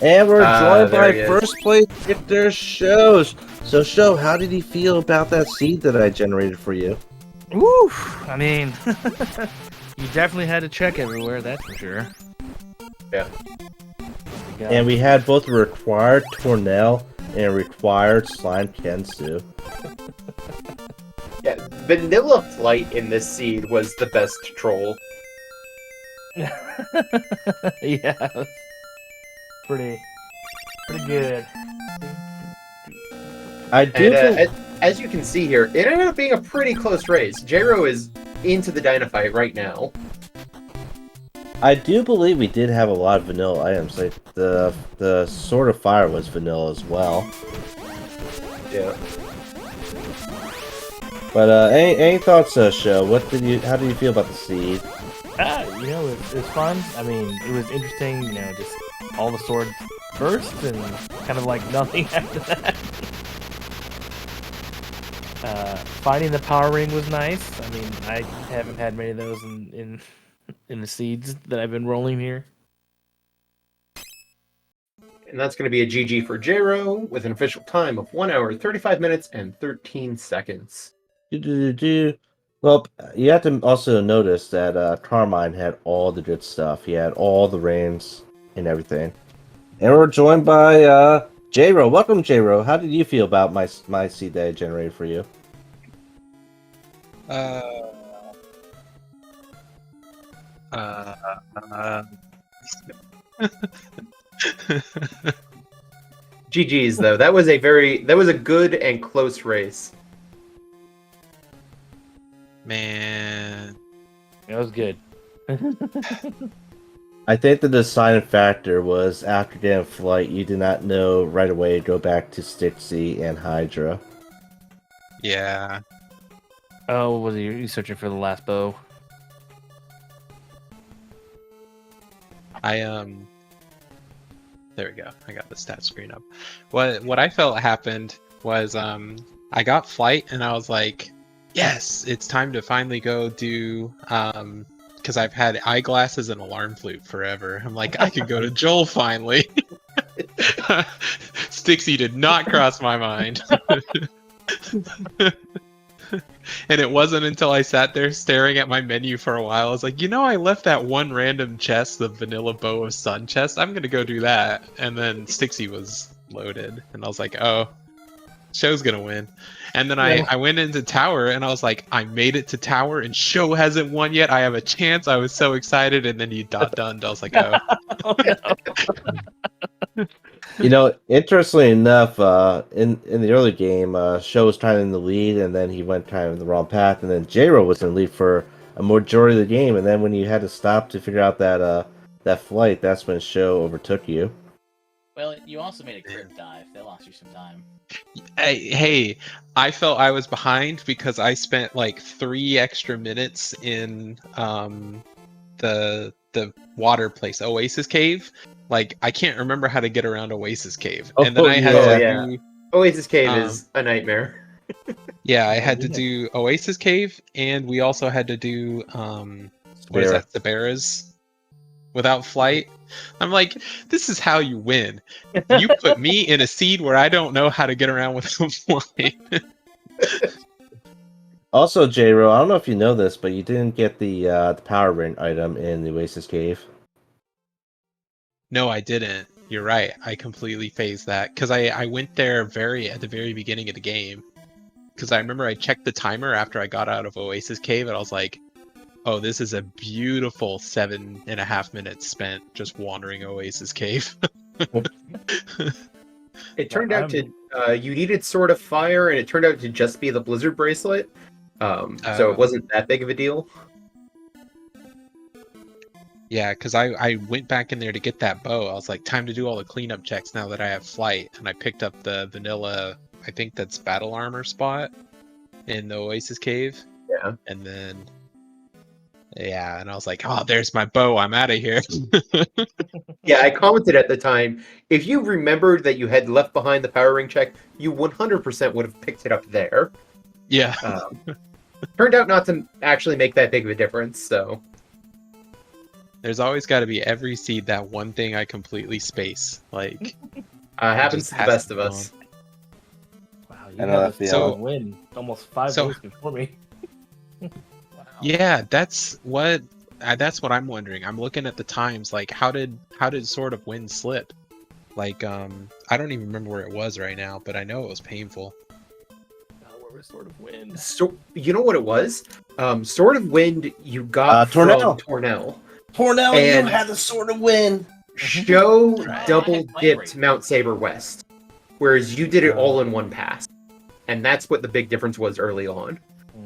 Speaker 1: And we're joined by first place Victor Shows. So Sho, how did he feel about that seed that I generated for you?
Speaker 4: Woo! I mean, you definitely had to check everywhere, that's for sure.
Speaker 2: Yeah.
Speaker 1: And we had both a required Tornell and a required Slime Kensu.
Speaker 2: Yeah, Vanilla Flight in this seed was the best troll.
Speaker 4: Yeah, pretty good.
Speaker 1: I do think...
Speaker 2: as you can see here, it ended up being a pretty close race. J-Ro is into the Dynafite right now.
Speaker 1: I do believe we did have a lot of vanilla items. Like the Sword of Fire was vanilla as well.
Speaker 2: Yeah.
Speaker 1: But any thoughts, Sho? How did you feel about the seed?
Speaker 4: You know, it's fun. I mean, it was interesting. You know, just all the swords first, and kind of like nothing after that. Finding the power ring was nice. I mean, I haven't had many of those in the seeds that I've been rolling here.
Speaker 2: And that's going to be a GG for J-Ro with an official time of 1 hour, 35 minutes, and 13 seconds.
Speaker 1: Well, you have to also notice that Carmine had all the good stuff. He had all the reigns and everything. And we're joined by J-Ro. Welcome, J-Ro. How did you feel about my seed that I generated for you?
Speaker 2: GG's though. That was a good and close race.
Speaker 5: Man,
Speaker 4: It was good.
Speaker 1: I think the deciding factor was after getting Flight, you did not know right away to go back to Stixie and Hydra.
Speaker 5: yeah.
Speaker 4: Oh, what was you searching for the last bow?
Speaker 5: There we go. I got the stat screen up. What I felt happened was I got Flight and I was like, yes, it's time to finally go do because I've had eyeglasses and alarm flute forever. I'm like, I could go to Joel finally. Stixie did not cross my mind. And it wasn't until I sat there staring at my menu for a while, I was like, you know, I left that one random chest, the vanilla bow of sun chest. I'm gonna go do that. And then Stixie was loaded, and I was like, oh, Sho's gonna win. And then I went into tower, and I was like, I made it to tower, and Sho hasn't won yet. I have a chance. I was so excited, and then he done. I was like, oh.
Speaker 4: Oh, no.
Speaker 1: You know, interestingly enough, in the early game, Sho was kind of in the lead, and then he went kind of in the wrong path, and then J-Ro was in the lead for a majority of the game, and then when you had to stop to figure out that that flight, that's when Sho overtook you.
Speaker 3: Well, you also made a crit dive. That lost you some time.
Speaker 5: Hey, I felt I was behind because I spent like 3 extra minutes in the water place, Oasis Cave. Like I can't remember how to get around Oasis Cave, and then I had
Speaker 1: yeah.
Speaker 5: to
Speaker 2: yeah.
Speaker 5: do,
Speaker 2: Oasis Cave is a nightmare.
Speaker 5: yeah, I
Speaker 4: Oh,
Speaker 5: had to
Speaker 4: yeah.
Speaker 5: do Oasis Cave, and we also had to do what is that, Sabera's without flight. I'm like, this is how you win. You put me in a seed where I don't know how to get around without flying.
Speaker 1: Also, J-Ro, I don't know if you know this, but you didn't get the power ring item in the Oasis Cave.
Speaker 5: No, I didn't. You're right. I completely phased that because I went there at the very beginning of the game. Because I remember I checked the timer after I got out of Oasis Cave, and I was like, "Oh, this is a beautiful 7.5 minutes spent just wandering Oasis Cave."
Speaker 2: It turned out to you needed Sword of Fire, and it turned out to just be the Blizzard bracelet. So it wasn't that big of a deal.
Speaker 5: Yeah, because I went back in there to get that bow. I was like, time to do all the cleanup checks now that I have flight, and I picked up the vanilla, I think that's battle armor spot in the Oasis Cave.
Speaker 2: Yeah.
Speaker 5: And then, yeah, and I was like, oh, there's my bow. I'm out of here.
Speaker 2: Yeah, I commented at the time, if you remembered that you had left behind the power ring check, you 100% would have picked it up there.
Speaker 5: Yeah.
Speaker 2: Turned out not to actually make that big of a difference, so.
Speaker 5: There's always got to be every seed that one thing I completely space. Like,
Speaker 2: Happens
Speaker 5: just
Speaker 2: to the
Speaker 5: has
Speaker 2: best
Speaker 5: to
Speaker 2: of
Speaker 5: go
Speaker 2: us.
Speaker 4: Wow, you
Speaker 1: I know
Speaker 4: had
Speaker 1: that
Speaker 4: this
Speaker 5: feeling.
Speaker 4: win almost 5
Speaker 5: So-
Speaker 4: days before me.
Speaker 3: Wow.
Speaker 5: yeah, that's what I'm wondering. I'm looking at the times. Like, how did Sword of Wind slip? Like, I don't even remember where it was right now, but I know it was painful.
Speaker 4: Where was Sword of Wind?
Speaker 2: So, you know what it was? Sword of Wind you got
Speaker 1: Tornell.
Speaker 2: from Tornell.
Speaker 1: Tornell,
Speaker 2: And-
Speaker 1: you had the Sword of Wind.
Speaker 2: Sho
Speaker 3: Right.
Speaker 2: double
Speaker 3: Flame
Speaker 2: dipped
Speaker 3: Break.
Speaker 2: Mount Saber West, whereas you did it all in one pass. And that's what the big difference was early on.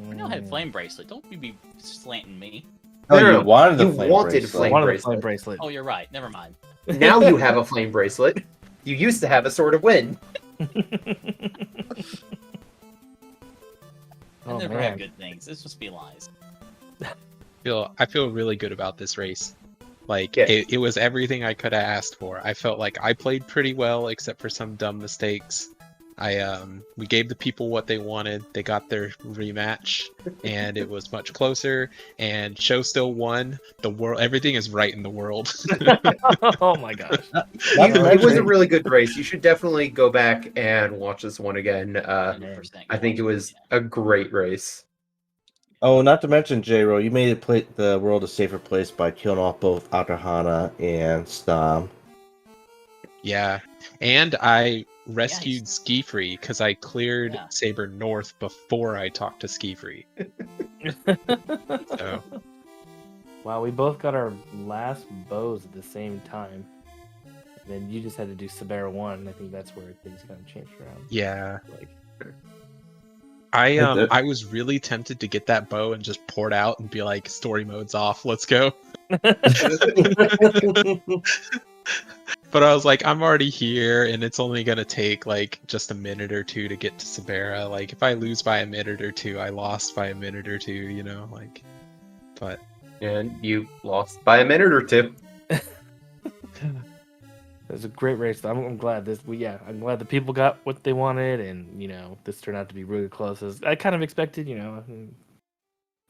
Speaker 3: Cornell had flame bracelet. Don't be slanting me.
Speaker 1: Oh,
Speaker 2: No,
Speaker 1: you
Speaker 2: no,
Speaker 1: wanted the
Speaker 2: you
Speaker 1: flame
Speaker 2: wanted
Speaker 1: bracelet.
Speaker 2: flame
Speaker 4: One of the
Speaker 2: bracelet.
Speaker 4: flame bracelet.
Speaker 3: Oh, you're right. Never mind.
Speaker 2: Now you have a flame bracelet. You used to have a Sword of Wind.
Speaker 3: I
Speaker 4: Oh,
Speaker 3: never
Speaker 4: man.
Speaker 3: had good things. This must be lies.
Speaker 5: I feel really good about this race. Like,
Speaker 2: Yeah.
Speaker 5: it was everything I could have asked for. I felt like I played pretty well, except for some dumb mistakes. We gave the people what they wanted. They got their rematch, and it was much closer. And Sho still won. The world, everything is right in the world.
Speaker 4: Oh my gosh.
Speaker 1: Not to
Speaker 2: It was a
Speaker 1: mention,
Speaker 2: really good race. You should definitely go back and watch this one again.
Speaker 3: 100%.
Speaker 2: I think it was a great race.
Speaker 1: oh, not to mention, J-Ro, you made the world a safer place by killing off both Akahana and Stom.
Speaker 5: Yeah, and I rescued Ski Free because I cleared
Speaker 3: Yeah.
Speaker 5: Saber North before I talked to Ski Free. So
Speaker 4: Wow, we both got our last bows at the same time. And then you just had to do Sabera 1, and I think that's where things kind of changed around.
Speaker 5: yeah,
Speaker 4: Like,
Speaker 5: I was really tempted to get that bow and just pour it out and be like, story mode's off, let's go. But I was like, I'm already here, and it's only gonna take like just a minute or two to get to Sabera. Like, if I lose by a minute or two, I lost by a minute or two, you know, like. But
Speaker 2: And you lost by a minute or two.
Speaker 4: it was a great race. I'm glad I'm glad the people got what they wanted, and this turned out to be really close as I kind of expected.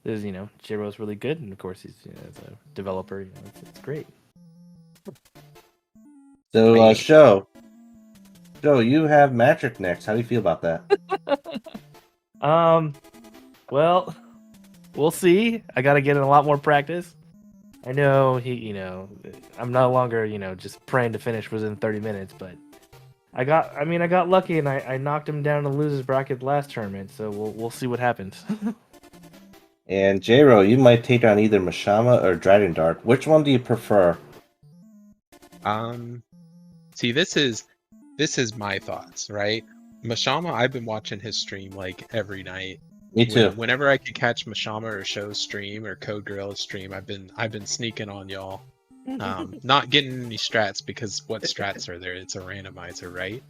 Speaker 4: There's Jiro's really good, and of course he's as a developer, it's great.
Speaker 1: So, Sho, you have Matrick next. How do you feel about that?
Speaker 4: Well, we'll see. I got to get in a lot more practice. I know I'm no longer, just praying to finish within 30 minutes, but I got lucky and I knocked him down in the losers bracket last tournament, so we'll see what happens.
Speaker 1: And J-Ro, you might take on either Mashama or Dragon Dark. Which one do you prefer?
Speaker 5: see, this is my thoughts, right? Mashama, I've been watching his stream like every night.
Speaker 1: Me too.
Speaker 5: Whenever I could catch Mashama or Show's stream or Code Gorilla's stream, I've been sneaking on y'all. Not getting any strats because what strats are there? It's a randomizer, right?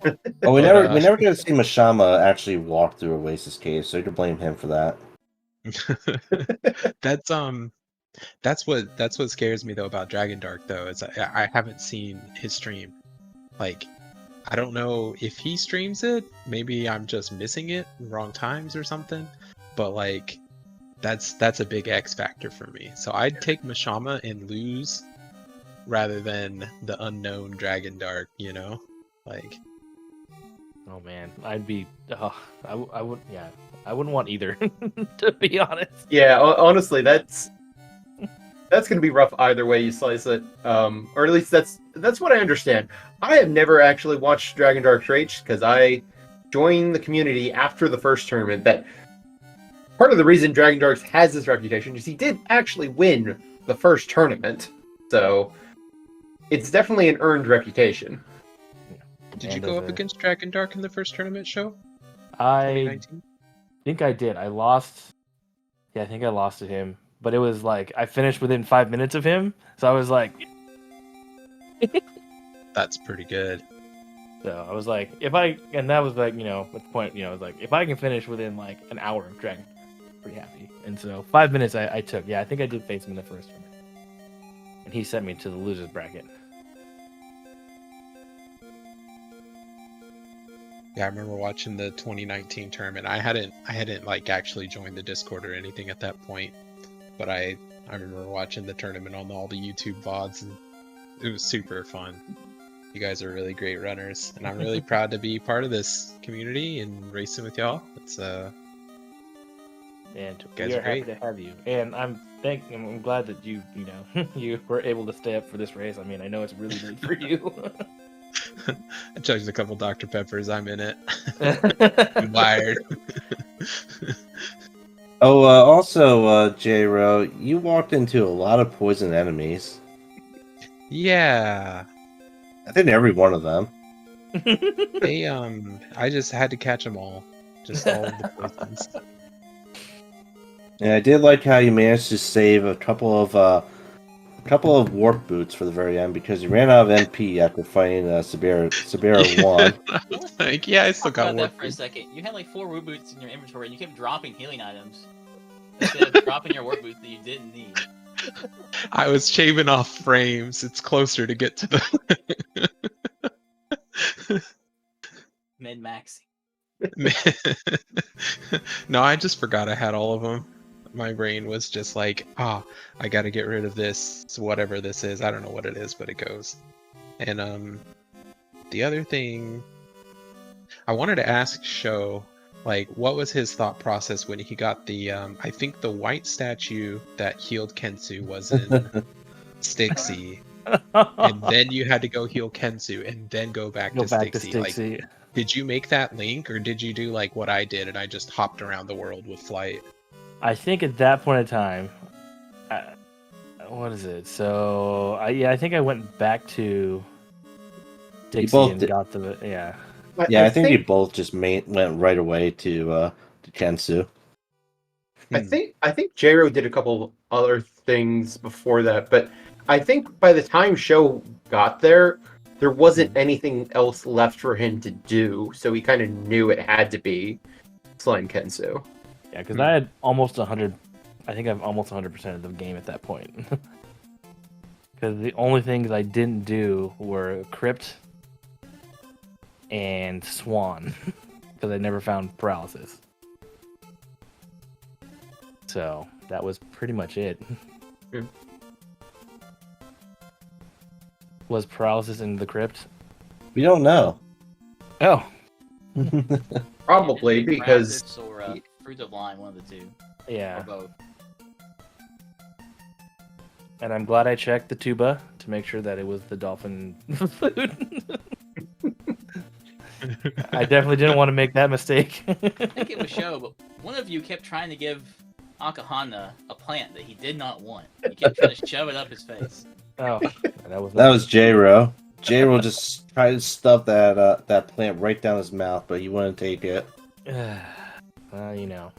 Speaker 1: Oh, we
Speaker 5: But,
Speaker 1: never get to see Mashama actually walk through Oasis Cave, so you can blame him for that.
Speaker 5: that's what scares me though about Dragon Dark though is I haven't seen his stream. Like, I don't know if he streams it. Maybe I'm just missing it wrong times or something. But like, that's a big X factor for me. So I'd take Mashama and lose rather than the unknown Dragon Dark. You know, like.
Speaker 4: Oh man, I'd be. I would. Yeah, I wouldn't want either. To be honest.
Speaker 2: Yeah, honestly, that's gonna be rough either way you slice it. Or at least that's what I understand. I have never actually watched Dragon Dark Rage because I joined the community after the first tournament. That part of the reason Dragon Dark has this reputation is he did actually win the first tournament, so it's definitely an earned reputation.
Speaker 5: Did you go up against Dragon Dark in the first tournament show?
Speaker 4: I think I did. I lost. Yeah, I think I lost to him. But it was like I finished within 5 minutes of him, so I was like,
Speaker 5: That's pretty good.
Speaker 4: so I was like, and that was like, at the point, I was like, if I can finish within like an hour of Dragon, pretty happy. And so 5 minutes I took. Yeah, I think I did face him in the first one, and he sent me to the losers bracket.
Speaker 5: Yeah, I remember watching the 2019 tournament. I hadn't like actually joined the Discord or anything at that point, but I remember watching the tournament on all the YouTube VODs, and it was super fun. You guys are really great runners, and I'm really proud to be part of this community and racing with y'all. It's
Speaker 4: And
Speaker 5: guys
Speaker 4: we
Speaker 5: are
Speaker 4: are happy
Speaker 5: great.
Speaker 4: to have you. And I'm glad that you you were able to stay up for this race. I mean, I know it's really late for you.
Speaker 5: I chugged a couple Dr. Peppers. I'm in it. I'm wired.
Speaker 1: Oh, also, J-Ro, you walked into a lot of poison enemies.
Speaker 5: Yeah.
Speaker 1: I think every one of them.
Speaker 5: They I just had to catch them all. Just all of the poisons.
Speaker 1: And I did like how you managed to save a couple of warp boots for the very end because you ran out of MP after fighting Sabera 1.
Speaker 5: Like, yeah, I still
Speaker 3: Talk
Speaker 5: got
Speaker 3: about
Speaker 5: work.
Speaker 3: that for a second. You had like 4 warp boots in your inventory, and you kept dropping healing items instead of dropping your warp boots that you didn't need.
Speaker 5: I was shaving off frames. It's closer to get to the.
Speaker 3: Min maxing.
Speaker 5: No, I just forgot I had all of them. My brain was just like, I gotta get rid of this, whatever this is. I don't know what it is, but it goes. And the other thing, I wanted to ask Sho, like, what was his thought process when he got the, I think the white statue that healed Kensu was in Stixie, and then you had to go heal Kensu and then go back to Stixie. Like, did you make that link, or did you do like what I did and I just hopped around the world with flight?
Speaker 4: I think at that point in time, what is it? So I think I went back to Dixie and got the
Speaker 1: Yeah, I think you both just went right away to Kensu.
Speaker 2: I think J-Ro did a couple other things before that, but I think by the time Sho got there wasn't anything else left for him to do, so he kind of knew it had to be Slime Kensu.
Speaker 4: Yeah, because I had almost 100. I think I'm almost 100% of the game at that point. Because the only things I didn't do were Crypt and Swan, because I never found Paralysis. So that was pretty much it.
Speaker 2: Yeah.
Speaker 4: Was Paralysis in the Crypt?
Speaker 1: We don't know.
Speaker 4: Oh.
Speaker 2: Probably because
Speaker 3: Paralysis or Fruit of Lime, one of the two.
Speaker 4: Yeah.
Speaker 3: Or both.
Speaker 4: And I'm glad I checked the tuba to make sure that it was the dolphin food. I definitely didn't want to make that mistake.
Speaker 3: I think it was Sho, but one of you kept trying to give Akahana a plant that he did not want. You kept trying to shove it up his face.
Speaker 4: Oh, that
Speaker 1: was J-Ro. J-Ro just tried to stuff that plant right down his mouth, but he wouldn't take it.
Speaker 4: You know.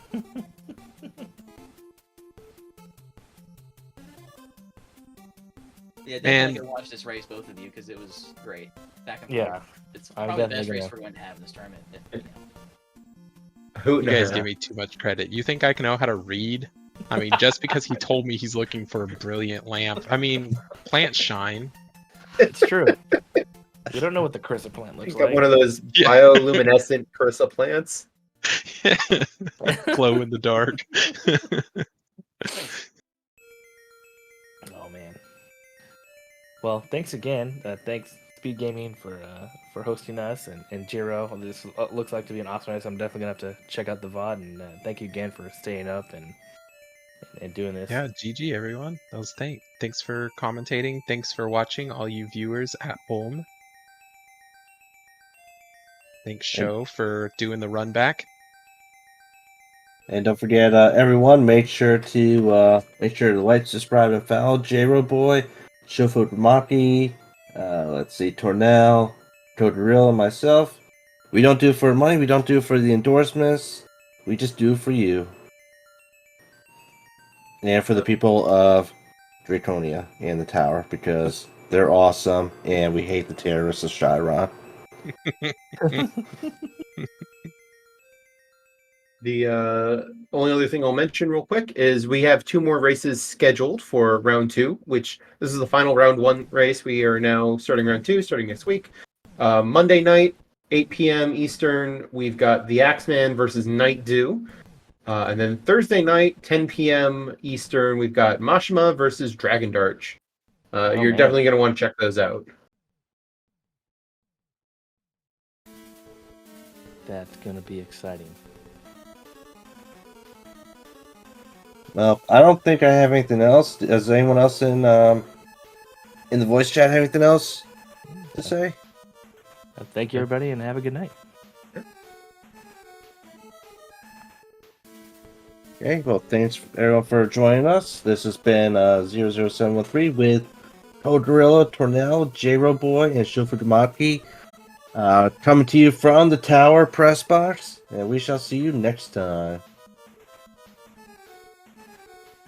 Speaker 3: Yeah, definitely
Speaker 5: And-
Speaker 3: go watch this race, both of you, because it was great. Back and
Speaker 4: Yeah,
Speaker 3: forth. It's
Speaker 4: I'm
Speaker 3: probably the best
Speaker 4: definitely
Speaker 3: race
Speaker 4: gonna-
Speaker 3: we're going to have in this tournament. If,
Speaker 2: Hoot
Speaker 5: You
Speaker 2: and a
Speaker 5: guys
Speaker 2: half.
Speaker 5: give me too much credit. You think I can know how to read? I mean, just because he told me he's looking for a brilliant lamp. I mean, plants shine.
Speaker 4: It's true. We don't know what the Crystalis plant looks
Speaker 2: He's got
Speaker 4: like.
Speaker 2: one of those
Speaker 5: Yeah.
Speaker 2: bioluminescent Cursa plants.
Speaker 5: Glow in the dark.
Speaker 4: Oh man. Well, thanks again. Thanks Speedgaming for hosting us and Jiro. This looks like to be an awesome race. I'm definitely gonna have to check out the VOD and thank you again for staying up and doing this.
Speaker 5: Yeah, GG everyone. That was thanks for commentating. Thanks for watching, all you viewers at home. Thanks Sho for doing the run back.
Speaker 1: And don't forget, everyone, make sure to like, subscribe, and follow jroweboy, ShoFukomachi, let's see, Tornell, Todorilla, and myself. We don't do it for money. We don't do it for the endorsements. We just do it for you. And for the people of Draconia and the Tower, because they're awesome, and we hate the terrorists of Chiron.
Speaker 2: The only other thing I'll mention real quick is we have 2 more races scheduled for round 2, which this is the final round 1 race. We are now starting round 2, starting next week. Monday night, 8 p.m. Eastern, we've got the Axeman versus Night Dew. And then Thursday night, 10 p.m. Eastern, we've got Mashima versus Dragon Darch. You're
Speaker 4: man.
Speaker 2: definitely going to want to check those out.
Speaker 4: That's gonna be exciting.
Speaker 1: Well, I don't think I have anything else. Does anyone else in the voice chat have anything else to say?
Speaker 4: Thank you everybody and have a good night.
Speaker 1: Okay, well, thanks everyone for joining us. This has been 00713 with Todorilla, Tornell, jroweboy, and ShoFukomachi. Coming to you from the Tower Press Box, and we shall see you next time.